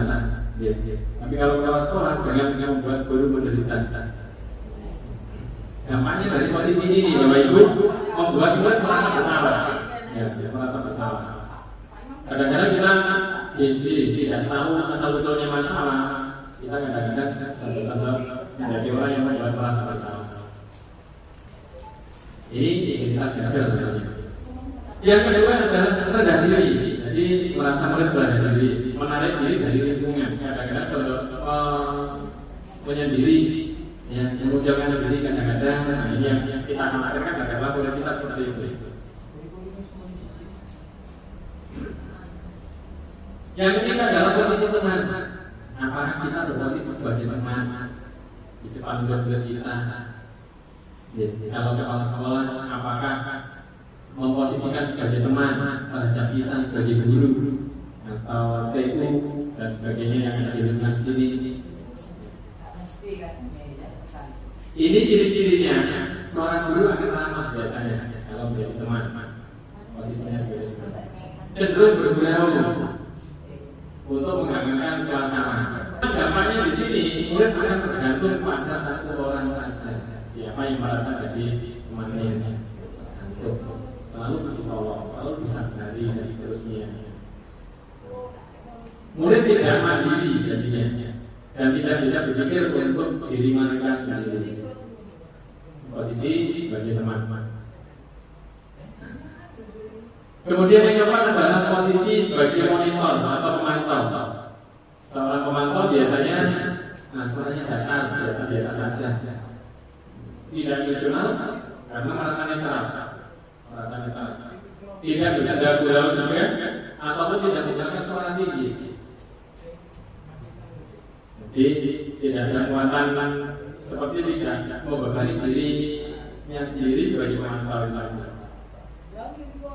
Tapi kalau kepala sekolah dengan membuat guru menderita. Dampaknya dari posisi ini Bapak Ibu membuat murid merasa bersalah. Dia merasa bersalah. Kadang-kadang kita gengsi, tidak tahu asal usulnya masalah. Kita kadang-kadang satu-satu menjadi orang yang membuat merasa bersalah. Ini identitas gagal namanya. Yang kedua adalah rendah diri. Jadi merasa murid berada diri, menarik diri dari lingkungan. Kadang-kadang contoh menyendiri, yang mengucapkan diri kadang-kadang ini yang kita khawatirkan adalah murid kita seperti itu. Yang ketiga adalah posisi teman. Apakah kita berposisi sebagai teman di depan murid-murid kita? Kalau kepala sekolah, apakah memposisikan sebagai teman terhadap kita sebagai guru atau TU dan sebagainya yang ada di lingkungan sini. Ini ciri-cirinya, seorang guru akan ramah biasanya kalau menjadi teman, posisinya sebagai teman. Cenderung bergurau untuk menghangatkan suasana. Dampaknya di sini murid akan tergantung pada satu orang saja. Siapa yang merasa jadi temannya, lalu ditolong, lalu disangkari dan seterusnya. Murid tidak mandiri jadinya dan tidak bisa berpikir untuk diri mereka sendiri. Posisi sebagai teman. Kemudian yang keempat adalah posisi sebagai monitor atau pemantau. Seorang pemantau biasanya suaranya datar, biasa-biasa saja, tidak emosional karena merasa netral, tidak bisa gurau juga, ataupun tidak menggunakan suara tinggi. Jadi tidak ada muatan seperti tidak membebani dirinya sendiri sebagai pemantau itu.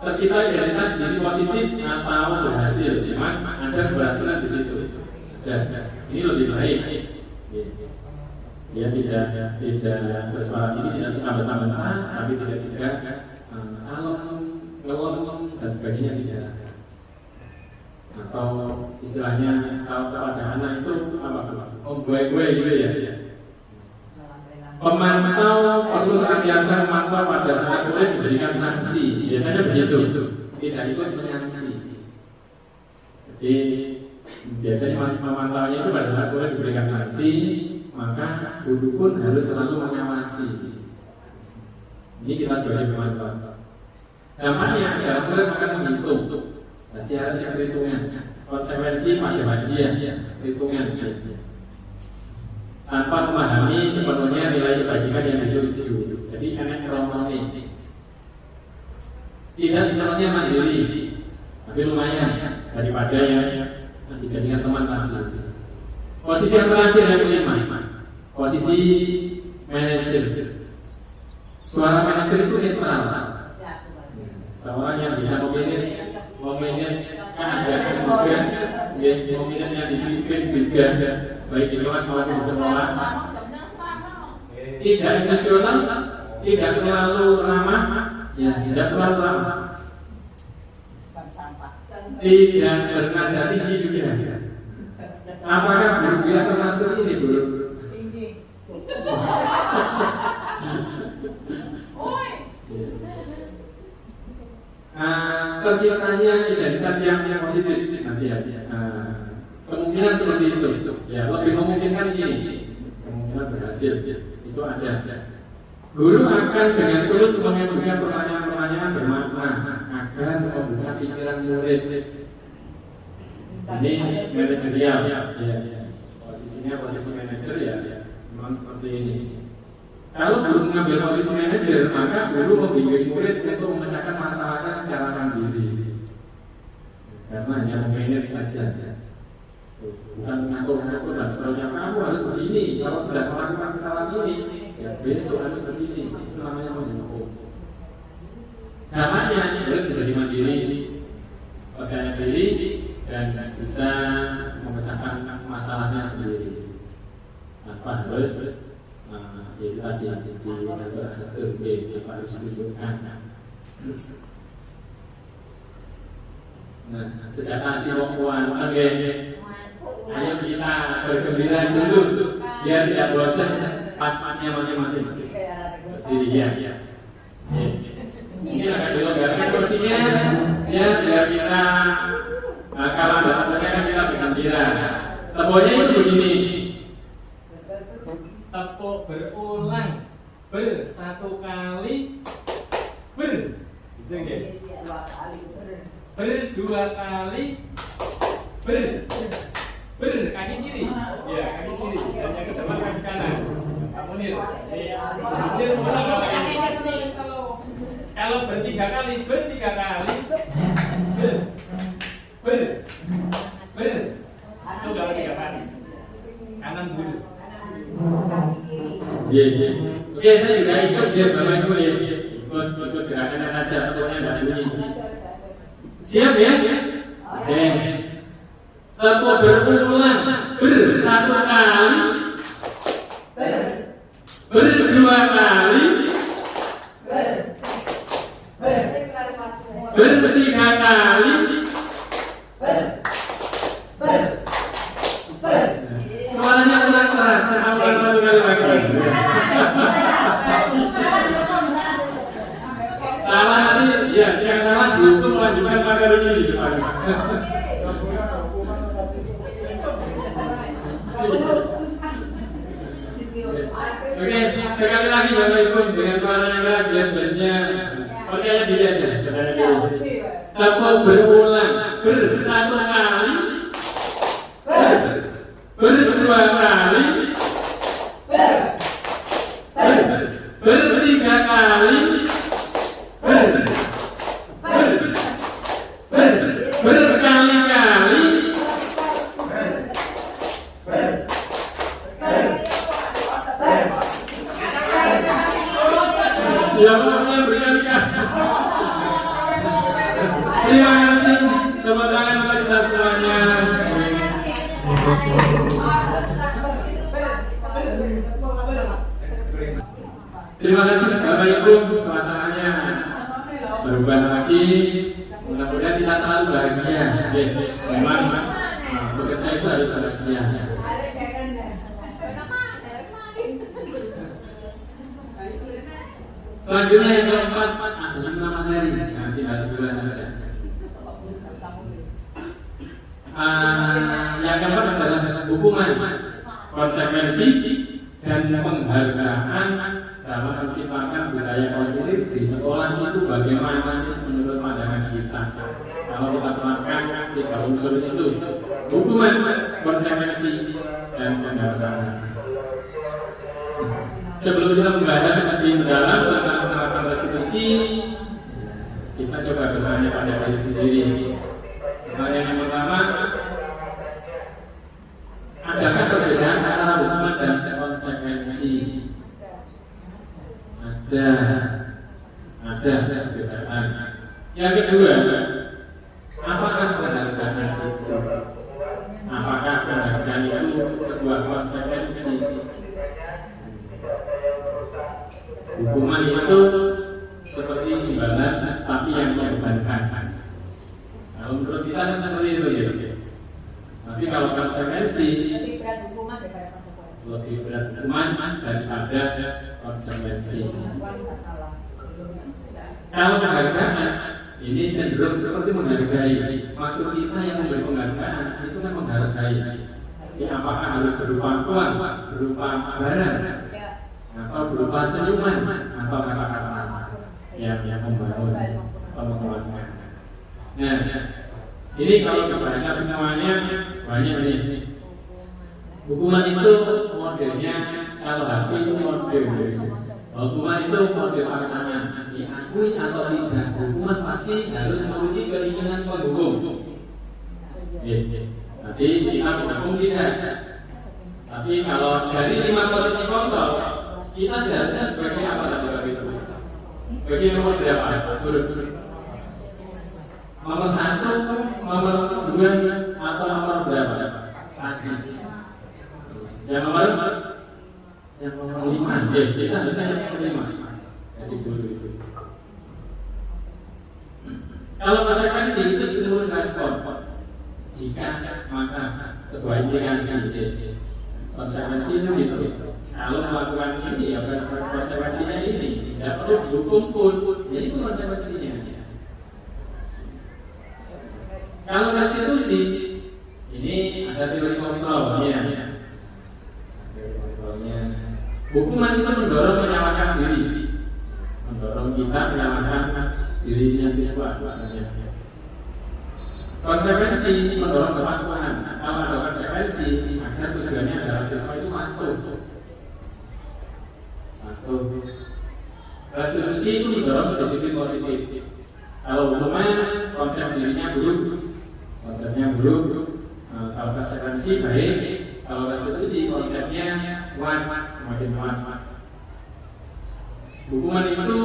Tercipta identitas diri positif atau berhasil, memang ada keberhasilan di situ. Dan ini lebih baik. Dia tidak bersuara tinggi, tidak suka mentah-mentah, tapi tidak juga ngelom dan sebagainya tidak. Atau istilahnya kalau pada anak itu apa? Gue gitu ya. Pemantau perlu senantiasa memantau pada saat murid diberikan sanksi. Biasanya begitu, tidak ikut menyangsi. Jadi biasanya memantaunya itu pada saat murid diberikan sanksi, maka guru pun harus selalu mengawasi. Ini kita sebagai pemantau. Dampaknya adalah murid akan menghitung. Nanti harus yang perhitungan. Konsekuensi pada hadiah, perhitungan. Tanpa memahami sepenuhnya nilai kebajikan yang dituju. Jadi enak kromoni. Tidak sepenuhnya mandiri, tapi lumayan daripada yang dijadikan teman tadi. Posisi yang terakhir yang kelima, posisi manajer. Suara manajer itu netral. Seorang yang bisa memanage keadaan juga, memanage yang dipimpin juga, baik di kelas maupun di sekolah. Tidak emosional, tidak terlalu ramah, tidak terlalu ramah. Tidak bernada tinggi juga. Apakah guru dia termasuk ini, guru? Tinggi. Terciptanya identitas yang positif nanti ya. Kemungkinan seperti itu. Ya, lebih memungkinkan ini. Kemungkinan berhasil itu ada. Guru akan dengan tulus mengajukan pertanyaan-pertanyaan bermakna agar membuka pikiran murid. Ini manajerial ya. Posisinya posisi manajer ya. Memang seperti ini. Kalau guru mengambil posisi manajer, maka guru membimbing murid untuk memecahkan masalahnya secara mandiri. Karena hanya memanage saja, bukan mengatur-ngatur dan seterusnya. Kamu harus begini. Kalau sudah melakukan kesalahan ini, ya besok harus begini. Itu namanya menghukum. Namanya murid menjadi mandiri, percaya diri, dan bisa memecahkan masalahnya sendiri. Tanpa harus itu tadi harus ditunjukkan. Nah, sejak tadi wong-wong ayo kita bergembira dulu biar tidak bosan pas-pasnya masing-masing. Jadi ya. Ini akan dilonggarkan kursinya biar kita kalau ada satunya kan kita bergembira. Tepuknya itu begini. Tepuk berulang bersatu kali itu enggak? Berdua kali kaki kiri ya kaki kiri dan yang ke depan kaki kanan. Munir kalau bertiga kali itu kalau 3 kali kanan dulu. Iya. Oke, saya juga ikut biar Bapak Ibu ya ikut gerakannya saja, pokoknya nggak bunyi. Siap ya? Oke. Tempo berulang bersatu kali, berdua kali, bertiga kali, suaranya kurang keras, ulang satu kali lagi. Salah nanti, ya yang salah dihukum melanjutkan materi ini di depan. Oke, sekali lagi Bapak Ibu dengan suara yang keras ya sebenarnya. Oke, diri aja. Tempo berulang bersatu kali, berdua kali, bertiga kali, berkali-kali, ya pokoknya berkali-kali. Terima kasih, tepuk tangan untuk kita semuanya. Terima kasih Bapak Ibu, suasananya berubah lagi. Mudah-mudahan kita selalu bahagia. Memang bekerja itu harus bahagia. Selanjutnya yang keempat ada 5 materi. Nanti ada 2 saja. Yang keempat adalah hukuman, konsekuensi, dan penghargaan dalam menciptakan budaya positif di sekolah itu bagaimana sih menurut pandangan kita? Kalau kita terapkan 3 unsur itu, hukuman, konsekuensi, dan penghargaan. Sebelum kita membahas lebih mendalam tentang penerapan restitusi, kita coba bertanya pada diri sendiri. Pertanyaan yang pertama, adakah perbedaan antara hukuman dan konsekuensi? Ada perbedaan. Yang kedua, apakah penghargaan itu? Apakah penghargaan itu sebuah konsekuensi? Hukuman itu seperti imbalan, tapi yang membebankan. Kalau menurut kita kan seperti itu ya. Tapi kalau konsekuensi lebih berat hukuman daripada konsekuensi. Lebih berat hukuman daripada konsekuensi. Kalau penghargaan ini cenderung seperti menghargai. Maksud kita yang memberi penghargaan itu kan menghargai. Jadi apakah harus berupa uang, berupa barang, atau berupa senyuman, atau kata-kata yang membangun atau menguatkan. Nah, ini kalau kita baca semuanya banyak ini. Hukuman itu modelnya, kalau hati itu model. Hukuman itu model pasangan, diakui atau tidak. Hukuman pasti harus memenuhi keinginan penghukum. Nanti kita menghukum tidak. Tapi kalau dari 5 posisi kontrol, kita seharusnya sebagai apa tadi itu? Sebagai nomor berapa? Nomor 1, nomor 2, atau nomor berapa? Tadi. Yang nomor 5. Kita harusnya yang nomor 5. Jadi dulu itu. Kalau konsekuensi itu stimulus respon. Jika maka sebuah indikasi. Konsekuensi itu gitu. Kalau melakukan ini ya konsekuensinya ini. Tidak perlu dihukum pun. Jadi itu konsekuensinya. Kalau restitusi ini ada teori kontrolnya. Hukuman itu mendorong menyalahkan diri, mendorong kita menyalahkan dirinya siswa. Konsekuensi mendorong kepatuhan. Kalau ada konsekuensi, agar tujuannya adalah siswa itu patuh. Restitusi itu mendorong disiplin positif. Kalau hukuman konsep dirinya buruk, konsepnya buruk. Kalau konsekuensi baik. Kalau restitusi konsepnya kuat, semakin kuat. Hukuman itu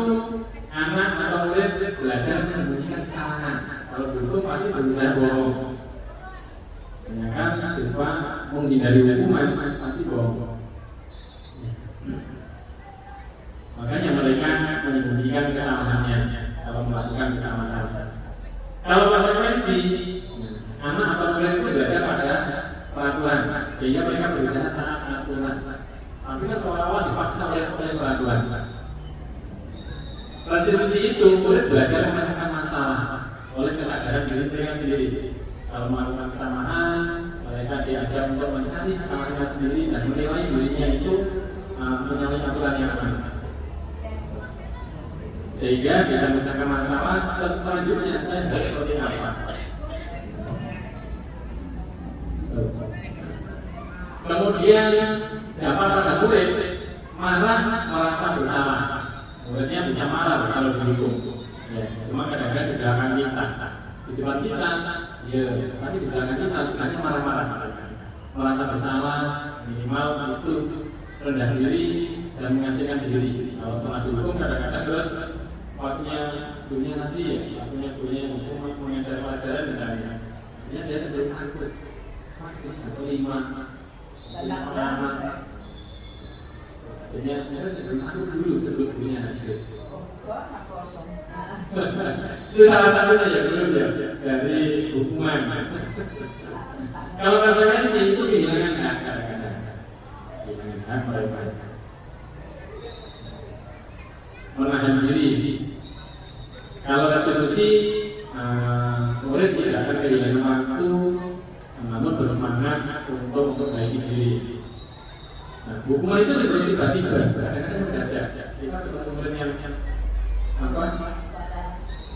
anak atau murid belajar menyembunyikan kesalahan. Kalau guru pasti berusaha bohong. Kebanyakan siswa menghindari hukuman pasti bohong. Makanya mereka menyembunyikan kesalahannya kalau melakukan kesalahan. Kalau konsekuensi, anak atau murid itu belajar pada peraturan, sehingga mereka berusaha taat aturan. Tapi kan seolah-olah dipaksa oleh peraturan. Restitusi itu murid belajar memecahkan masalah oleh kesadaran diri mereka sendiri. Kalau melakukan kesalahan, mereka diajar untuk mencari kesalahannya sendiri dan menilai dirinya itu menyalahi aturan yang aman. Sehingga bisa memecahkan masalah. Selanjutnya saya harus seperti apa? Kemudian dapat pada murid marah merasa bersalah. Muridnya bisa marah kalau dihukum. Ya, cuma kadang-kadang di belakang kita, di depan kita, ya, tapi di belakang kita sebenarnya marah-marah, merasa bersalah, minimal itu rendah diri dan mengasihkan diri. Kalau setelah dihukum kadang-kadang terus waktunya dunia nanti ya, waktunya hukum mengajar pelajaran misalnya, dia sedang takut, waktu 1:05. Sebenarnya sebelum aku dulu sebelum dunia hadir. Itu salah satunya ya dulu ya dari hukuman. Kalau konsekuensi itu kehilangan hak kadang-kadang, kehilangan hak mereka, menahan diri. Kalau restitusi, murid tidak akan kehilangan waktu, namun bersemangat untuk memperbaiki diri. Nah, hukuman itu juga tiba-tiba, kadang-kadang mendadak. Kita ketemu murid yang apa?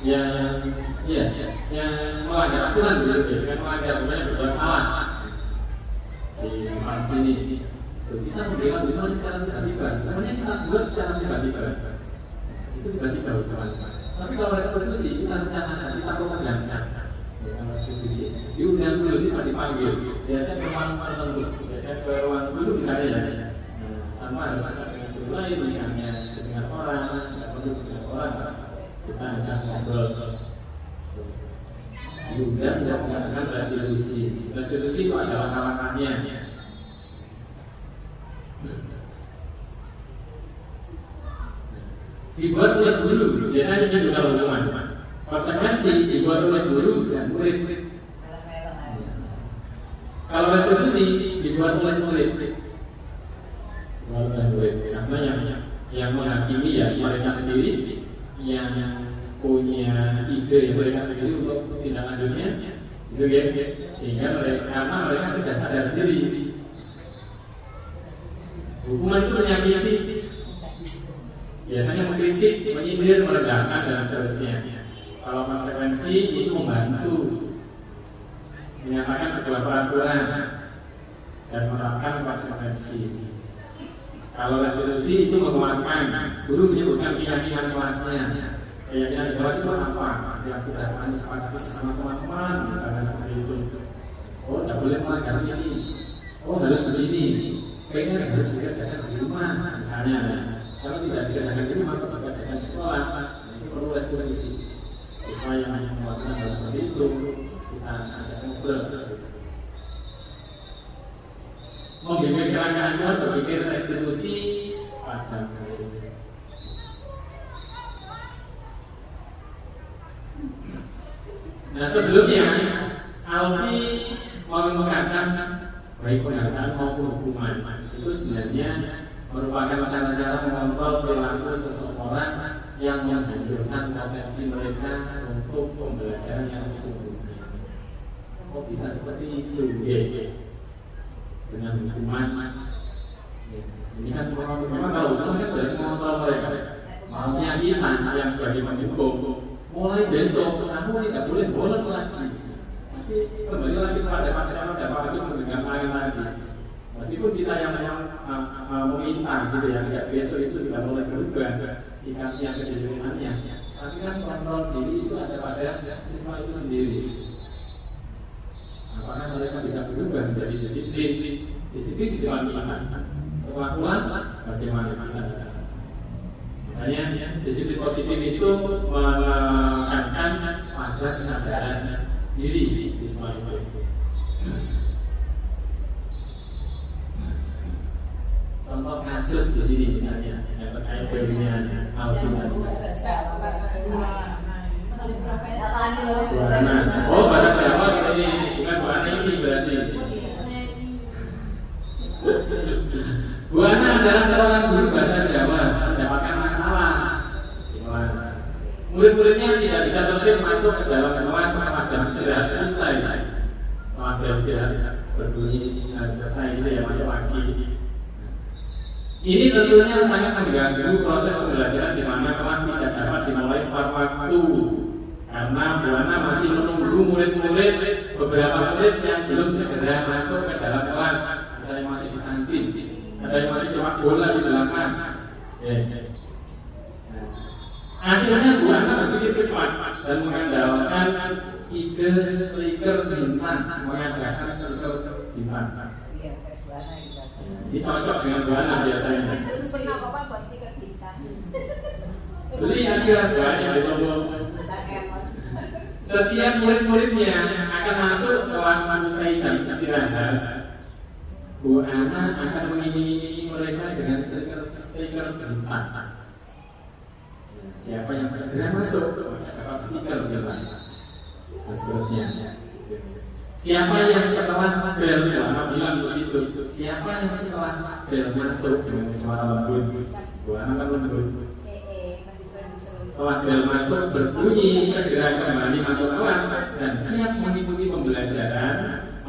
Yang melanggar aturan begitu, dengan melanggar aturan berbuat salah di depan sini. Kita membela hukuman secara tiba-tiba, namanya kita buat secara tiba-tiba. Itu tiba-tiba hukuman. Tapi kalau restitusi kita rencanakan, kita programkan. Kalau restitusi diundang dulu siswa dipanggil, biasanya ke ruang tertentu, biasanya ke ruang guru misalnya ya, tanpa harus ada dengan guru lain misalnya dengan orang, tidak perlu dengan orang, kita bisa ngobrol. Diundang dan mengadakan restitusi. Restitusi itu adalah langkah-langkahnya. Dibuat oleh guru, biasanya gitu kalau hukuman. Konsekuensi dibuat oleh guru dan murid. Kalau restitusi dibuat oleh murid. Karena yang menghakimi ya mereka sendiri, yang punya ide yang mereka sendiri untuk tindak lanjutnya, itu ya. Sehingga karena mereka sudah sadar diri, hukuman itu menyakiti, biasanya mengkritik, menyindir, merendahkan dan seterusnya. Kalau konsekuensi itu membantu menyatakan sebuah peraturan dan menerapkan konsekuensi. Kalau restitusi itu menguatkan, guru menyebutkan keyakinan kelasnya. Keyakinan kelas itu apa? Yang sudah kami sepakati bersama teman-teman, misalnya seperti itu. Oh, tidak boleh melanggar ini. Oh, harus begini. Kayaknya harus dikerjakan di rumah, misalnya. Kalau tidak dikerjakan di rumah, tetap dikerjakan di sekolah. Ini perlu restitusi. Supaya yang melakukan hal seperti itu kita ajak ngobrol. Membimbing kerangka acuan berpikir restitusi pada murid. Nah sebelumnya Alfi mengatakan baik penghargaan maupun hukuman itu sebenarnya merupakan cara-cara mengontrol perilaku seseorang yang menghancurkan potensi mereka untuk pembelajaran yang sesungguhnya. Kok bisa seperti itu? Dengan hukuman. Ini kan memang kalau hukuman kan sudah mengontrol mereka. Maunya kita yang sebagai penghukum, mulai besok kamu tidak boleh bolos lagi. Tapi kembali lagi pada masyarakat dan harus mendengar lagi. Meskipun kita yang meminta gitu ya, tidak besok itu tidak boleh berubah sikapnya, kedisiplinannya. Tapi kan kontrol diri itu ada pada siswa itu sendiri. Apakah mereka bisa berubah menjadi disiplin? Disiplin di depan kita. Setelah pulang, bagaimana kita? Makanya disiplin positif itu menekankan pada kesadaran diri siswa itu. Contoh kasus di sini misalnya yang terkait dengan Alvin. Oh, bahasa Jawa ini bukan Bu Ana ini berarti. Bu Ana adalah seorang guru bahasa Jawa mendapatkan masalah di kelas. Murid-muridnya tidak bisa tertib masuk ke dalam kelas setelah jam istirahat usai. Setelah jam istirahat berbunyi selesai itu ya masuk lagi. Ini tentunya sangat mengganggu proses pembelajaran di mana kelas tidak dapat dimulai tepat waktu. Karena Bu Ana masih menunggu murid-murid, beberapa murid yang belum segera masuk ke dalam kelas. Ada yang masih di kantin, ada yang masih sepak bola di belakang. Akhirnya Bu Ana berpikir cepat dan mengandalkan ide stiker bintang, mengadakan stiker bintang. Ini cocok dengan Bu Ana biasanya. Beli aja banyak di toko. Setiap murid-muridnya akan masuk kelas usai jam istirahat. Bu Ana akan mengiming-imingi mereka dengan stiker bintang. Siapa yang segera masuk dapat stiker bintang. Dan seterusnya. Siapa yang setelah bel, bilang begitu. Siapa yang setelah bel masuk dengan suara lembut, Bu Ana kan lembut. Setelah bel masuk berbunyi, segera kembali masuk kelas dan siap mengikuti pembelajaran,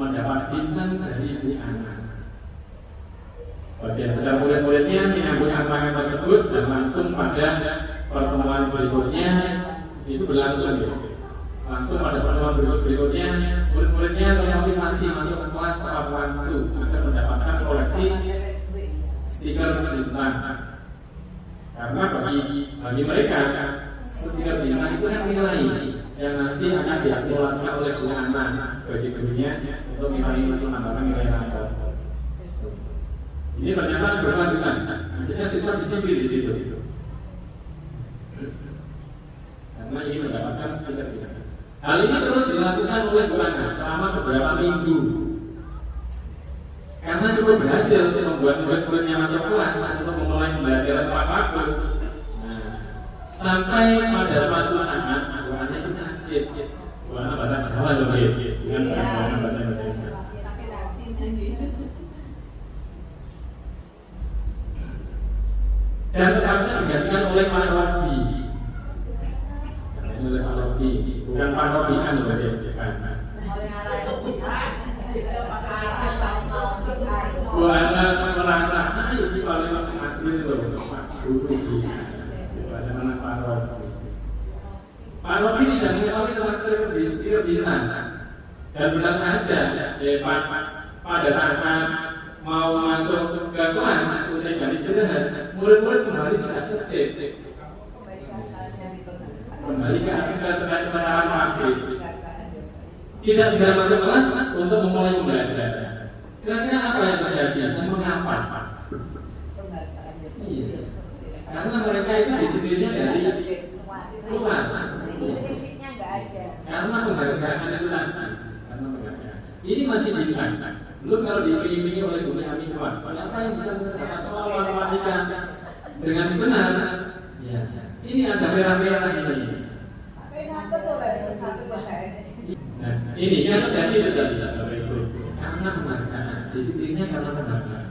mendapat bintang dari Bu Ana. Sebagian besar murid-muridnya menyambut tantangan tersebut dan langsung pada pertemuan berikutnya itu berlangsung. Langsung pada pertemuan berikutnya, murid-muridnya termotivasi masuk ke kelas tepat waktu agar mendapatkan koleksi stiker bintang. Karena bagi mereka stiker bintang itu kan nilai yang nanti akan diakumulasikan oleh Bu Ana sebagai gurunya untuk menambahkan nilai rapor. Ini ternyata berlanjutan. Akhirnya siswa disiplin di situ. Karena ini mendapatkan stiker bintang. Hal ini terus dilakukan oleh Bu Ana selama beberapa minggu. Karena cukup berhasil untuk membuat murid-muridnya masuk kelas untuk memulai pembelajaran tepat waktu. Sampai pada suatu saat Bu Ana itu sakit. Bu Ana bahasa Jawa loh, dengan bahasa Indonesia. Dan terpaksa digantikan oleh Pak Robi. Oleh Pak Robi, bukan Pak Robian loh dia. Bu Ana merasa, ayo di paling asli loh, Pak Robi. Bahasa mana Pak Robi? Pak Robi tidak mengetahui tentang stiker bintang. Dan benar saja, pada saat mau masuk ke kelas usai jam istirahat, murid-murid kembali tidak tertib. Kembali ke aktivitas secara aktif. Tidak segera masuk kelas untuk memulai pembelajaran. Kira-kira apa yang terjadi dan mengapa? Iya. Karena mereka itu disiplinnya dari luar. Karena penghargaan itu tadi. Karena penghargaan. Ini masih bintang. Belum kalau diiming-imingi oleh Bu Aminah. Siapa yang bisa mengerjakan soal matematika dengan benar? Ya. Ini ada merah-merah ini. Nah, ini yang terjadi itu tadi karena penghargaan. Disiplinnya karena penghargaan.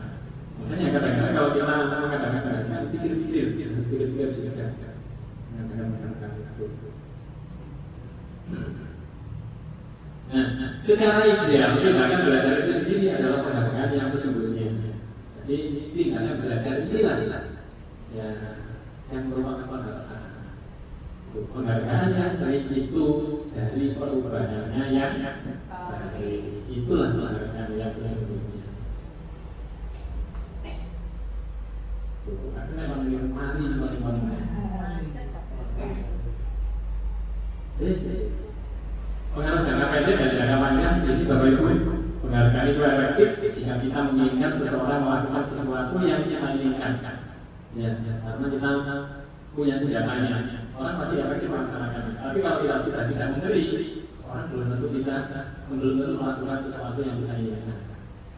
Makanya kadang-kadang kalau kita kadang-kadang pikir-pikir, pikir-pikir sudah mengatakan itu. Nah, secara ideal tindakan belajar itu sendiri adalah penghargaan yang sesungguhnya. Jadi tindakan belajar inilah ya yang merupakan penghargaan. Penghargaan yang baik itu dari perubahannya yang baik. Itulah penghargaan yang sesungguhnya. Karena memang mari teman-teman. Pengaruh jangka pendek dan jangka panjang. Jadi Bapak Ibu, penghargaan itu efektif jika kita menginginkan seseorang melakukan sesuatu yang kita inginkan. Ya, karena kita punya senjatanya, orang pasti efektif melaksanakannya. Tapi kalau kita sudah tidak memberi, orang belum tentu melakukan sesuatu yang kita inginkan.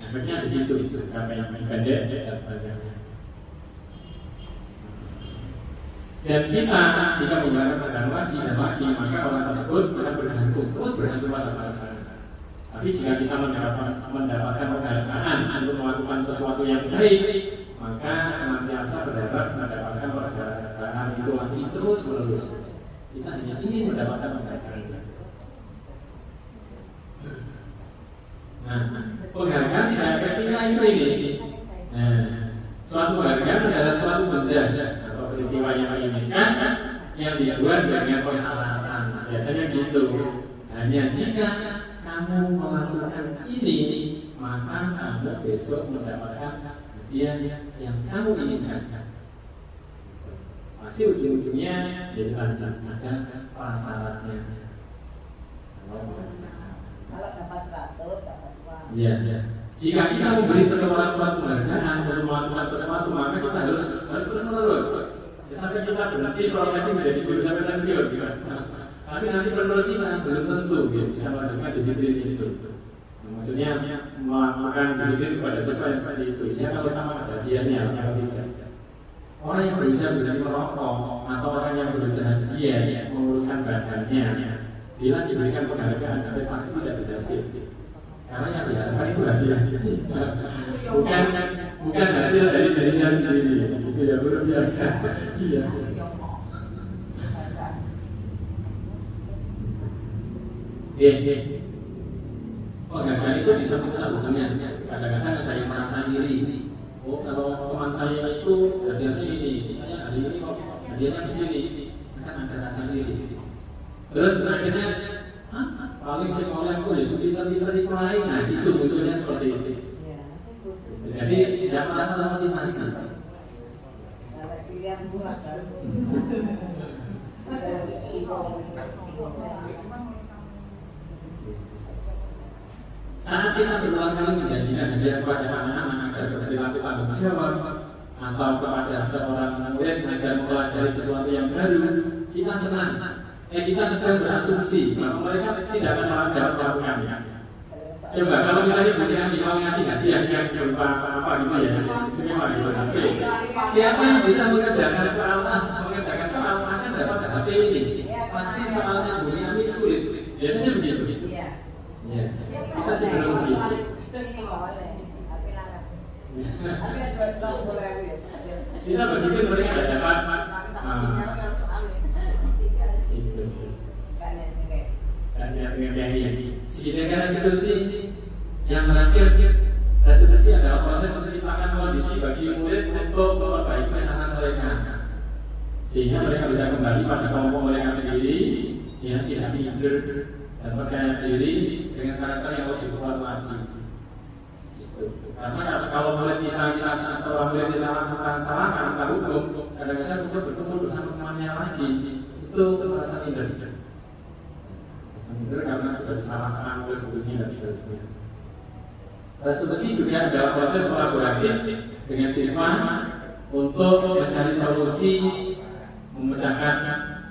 Efeknya di situ, apa yang pendek dan panjangnya. Dan kita jika menggunakan lagi dan lagi, maka orang tersebut akan bergantung pada perasaan. Tapi jika kita mendapatkan penghargaan untuk melakukan sesuatu yang baik, maka senantiasa berharap mendapatkan penghargaan itu lagi terus menerus. Kita hanya ingin mendapatkan penghargaan. Nah, penghargaan tidak efektifnya itu ini. Nah, suatu penghargaan adalah suatu benda atau peristiwa yang diinginkan yang dibuat dengan persyaratan. Biasanya gitu. Hanya jika kamu melakukan ini, maka kamu besok mendapatkan hadiah yang kamu inginkan. Pasti ujung-ujungnya jadi lanjut ada prasyaratnya. Kalau dapat 100, dapat uang. Ya. Jika kita memberi sesuatu penghargaan untuk melakukan sesuatu, maka kita harus terus menerus. Sampai kita berhenti profesi menjadi guru sampai pensiun. Tapi nanti penerus kita belum tentu bisa melanjutkan disiplin itu. Maksudnya melakukan disiplin kepada sesuatu yang seperti itu. Ya kalau sama ada hadiahnya atau tidak. Orang yang berusaha berhenti merokok atau orang yang berusaha diet menguruskan badannya, bila diberikan penghargaan, tapi pasti tidak berhasil. Karena yang diharapkan itu hadiah, bukan hasil dari dirinya sendiri. Itu ya luar biasa. Iya. Penghargaan itu bisa hubungan. Kadang-kadang ada yang merasa iri. Oh, kalau teman saya itu hadiahnya ini, saya hari ini kok hadiahnya begini, akan ada rasa iri. Terus akhirnya, paling sekolah kok ya pintar-pintar itu lain. Nah, itu munculnya seperti itu. Jadi tidak merasa termotivasi. Saat kita berulang kali menjanjikan hadiah kepada anak-anak agar berperilaku tanggung jawab atau kepada seorang murid agar mempelajari sesuatu yang baru, kita senang. Kita sedang berasumsi bahwa mereka tidak akan melakukannya. Coba kalau misalnya kita ngasih hadiah yang berupa apa gitu ya, istimewa gitu. Siapa yang bisa mengerjakan soal akan dapat HP ini. Pasti soalnya bunyinya sulit. Biasanya begitu. Ya. Kita tidak begitu. Kita berpikir mereka tidak dapat. Sedangkan restitusi yang terakhir, restitusi adalah proses menciptakan kondisi bagi murid untuk memperbaiki kesalahan mereka, sehingga mereka bisa kembali pada kelompok mereka sendiri yang tidak minder dan percaya diri dengan karakter yang lebih kuat lagi. Karena kalau murid kita seorang murid kita lakukan salah karena hukum, kadang-kadang untuk bertemu bersama temannya lagi itu merasa minder. Karena sudah disalahkan oleh gurunya dan sebagainya. Restitusi juga adalah proses kolaboratif dengan siswa untuk mencari solusi memecahkan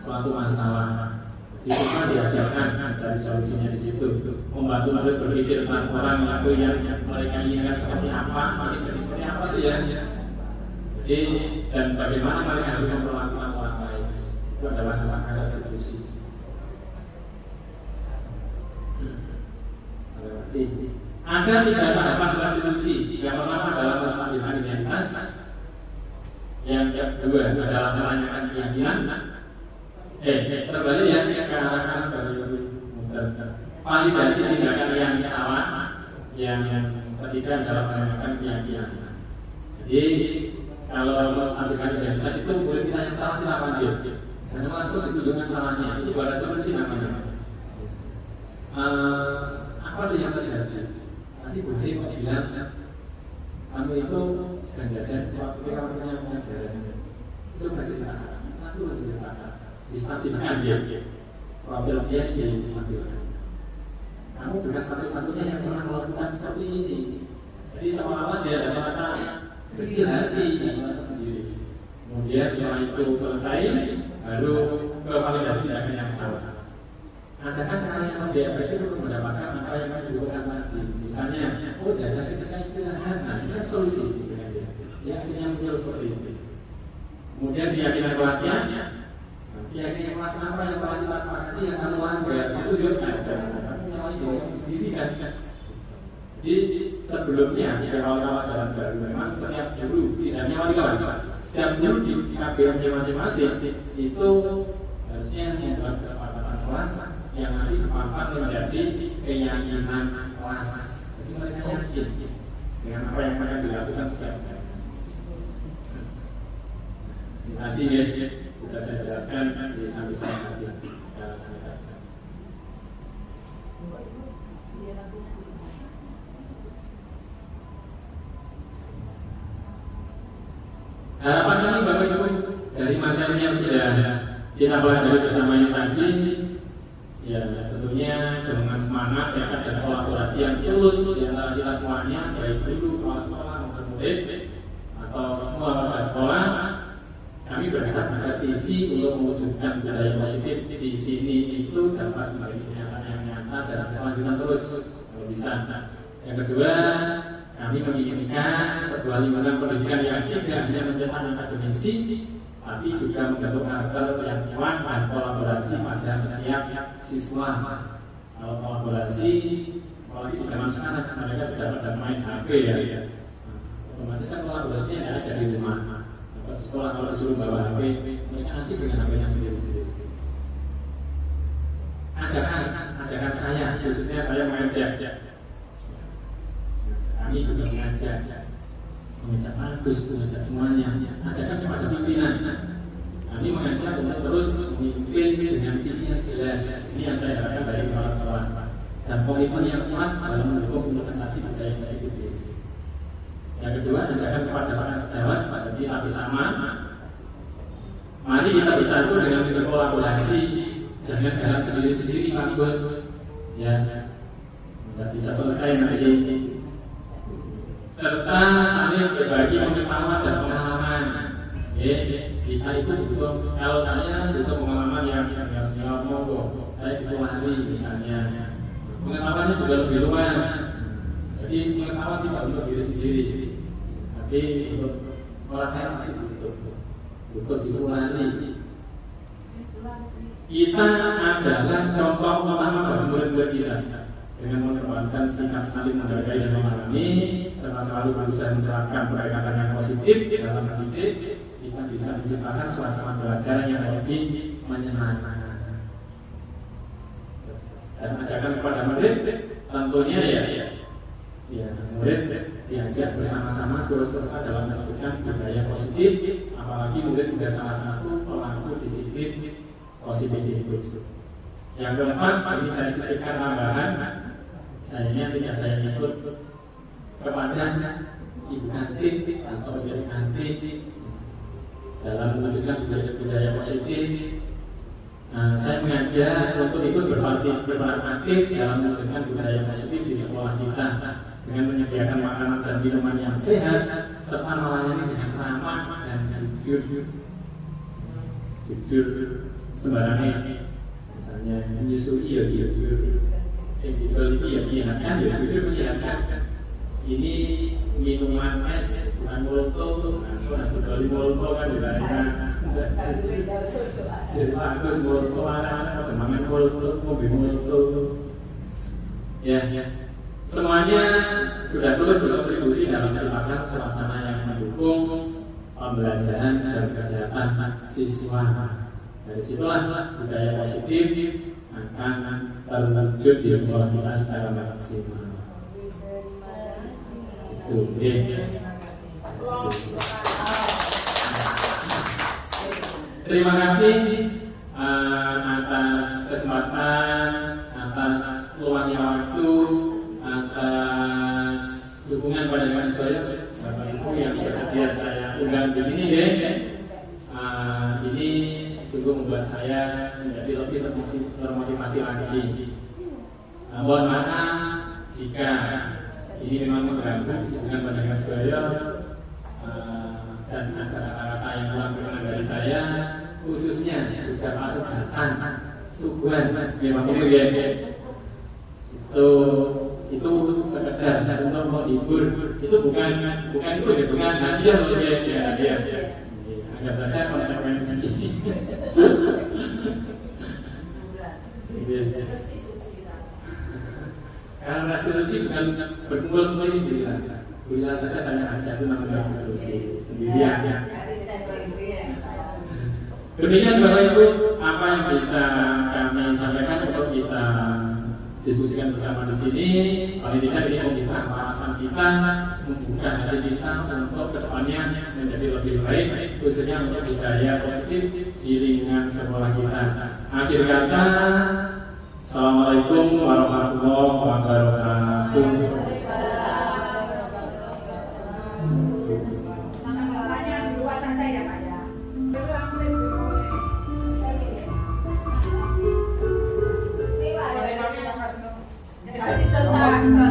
suatu masalah. Siswa diajarkan mencari solusinya di situ, membantu murid berpikir tentang orang yang mereka inginkan seperti apa, jadi seperti apa sih ya. Jadi dan bagaimana mereka harus memperlakukan orang lain. Itu adalah langkah restitusi. Ada 3 tahapan restitusi. Yang pertama adalah menstabilkan identitas. Yang kedua adalah menanyakan keyakinan. Terbalik ya ke arah kanan bagi validasi tindakan yang salah. Yang ketiga adalah menanyakan keyakinan. Jadi kalau menstabilkan identitas itu boleh kita yang salah dilakukan dia. Karena langsung ditunjukkan salahnya. Itu pada restitusi namanya. Apa sih yang terjadi? Tadi Bu Heri bilang kamu itu sedang jajan waktu kamu punya pengajaran. Coba ceritakan, langsung ceritakan. Distabilkan dia, profil dia distabilkan. Kamu bukan satu-satunya yang pernah melakukan seperti ini. Jadi seolah-olah dia ada masalah kecil hati sendiri. Kemudian setelah itu selesai, baru ke validasi tindakan yang salah. Adakah cara yang lebih efektif untuk mendapatkan apa yang dibutuhkan tadi? Misalnya, oh jasa ketika istirahat, nah ini kan solusi sebenarnya. Yakinnya muncul seperti itu. Kemudian keyakinan kelasnya, keyakinan kelas apa yang telah kita sepakati yang akan melanggar itu juga ada. Tapi cara itu sendiri kan. Jadi sebelumnya di awal-awal jalan baru memang setiap guru, tidak hanya wali kelas, setiap guru di KBM masing-masing itu harusnya yang dalam kesepakatan kelas yang nanti dipampang menjadi keyakinan kelas. Jadi mereka yakin dengan apa yang mereka dilakukan sudah. Tadi ya sudah saya jelaskan di samping tadi secara singkat. Harapan kami Bapak Ibu dari materi yang sudah kita pelajari bersama ini tadi, ya tentunya dengan semangat ya ada kolaborasi yang tulus di antara kita semuanya, baik guru, kepala sekolah maupun murid atau semua warga sekolah. Kami berharap ada visi untuk mewujudkan budaya positif di sini itu dapat menjadi kenyataan yang nyata dan kelanjutan terus kalau bisa. Yang kedua, kami menginginkan sebuah lingkungan pendidikan yang tidak hanya mencetak akademisi, tapi juga membentuk karakter yang kuat dan kolaborasi pada setiap siswa. Kalau kolaborasi, apalagi di zaman sekarang mereka sudah pada main HP ya. Otomatis kan kolaborasinya ada di rumah. Sekolah kalau disuruh bawa HP, mereka asik dengan HP-nya sendiri-sendiri. Ajakan saya, khususnya saya mengajak. Kami juga mengajak bagus, mengajak semuanya. Ajakan kepada pimpinan. Kami mengajak untuk terus memimpin dengan visi yang jelas. Ini yang saya harapkan dari kepala sekolah. Dan komitmen yang kuat dalam mendukung implementasi budaya positif ini. Yang kedua, ajakan kepada para sejawat, kita bersama. Mari kita bersatu dengan berkolaborasi. Jangan jalan sendiri-sendiri, Pak Bos. Ya, tidak bisa selesai nanti. Serta saling berbagi pengetahuan dan pengalaman. Kita itu butuh. Kalau saya butuh pengalaman yang senior-senior monggo, saya ditemani misalnya. Pengetahuannya juga lebih luas. Jadi pengetahuan tidak untuk diri sendiri. Tapi untuk orang lain masih butuh ditemani. Kita adalah contoh utama bagi murid-murid kita dengan mengedepankan sikap saling menghargai dan memahami serta selalu berusaha menerapkan pendekatan yang positif dalam mendidik. Kita bisa menciptakan suasana belajar yang lebih menyenangkan. Dan ajakan kepada murid tentunya ya murid diajak bersama-sama turut serta dalam melakukan budaya positif, apalagi murid juga salah satu pelaku disiplin positif itu. Yang keempat, bagi saya sisihkan tambahan, saya tidak ada yang ikut kepada ibu kantin atau pemilik kantin dalam mewujudkan budaya positif. Saya mengajak untuk ikut berperan aktif dalam mewujudkan budaya positif di sekolah kita dengan menyediakan makanan dan minuman yang sehat serta melayani dengan ramah dan jujur sembarangan. Misalnya menyusui ya jujur, menyehatkan ya jujur menyehatkan. Ini minuman es bukan molto, bukan molto kan dibayar. Jadi bagus molto, anak-anak perkembangan molto, mobil molto. Ya. Semuanya sudah turut berkontribusi dalam menciptakan suasana yang mendukung pembelajaran dan kesehatan siswa. Dari situlah budaya positif akan terwujud di sekolah kita secara maksimal. Itu. Terima kasih atas kesempatan, atas luangnya waktu, atas dukungan pada dengan saya, Bapak Ibu yang bersedia saya undang di sini ya. Ini sungguh membuat saya menjadi lebih termotivasi lagi. Mohon maaf jika ini memang mengganggu hubungan pada dengan saya dan ada kata-kata yang kurang saya khususnya juga pasugatan suguhan memang ya itu sekedar untuk menghibur, itu bukan itu ya, bukan hadiah loh ya. Anggap saja konsekuensi. Kalau restitusi bukan berkumpul semua ini bila saja saya ajak itu namanya restitusi sendirian ya. Demikian Bapak Ibu apa yang bisa kami sampaikan untuk kita diskusikan bersama di sini. Paling tidak ini membuka wawasan kita, membuka hati kita untuk kedepannya menjadi lebih baik, khususnya untuk budaya positif di lingkungan sekolah kita. Akhir kata, Assalamualaikum warahmatullahi wabarakatuh. Kasih tetangga.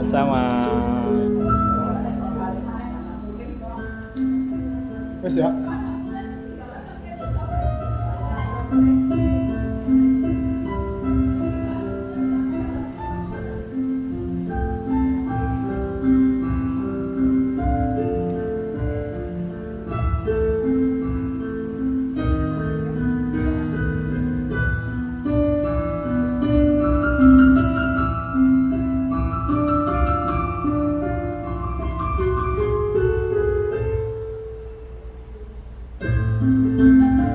Sama. Wes ya.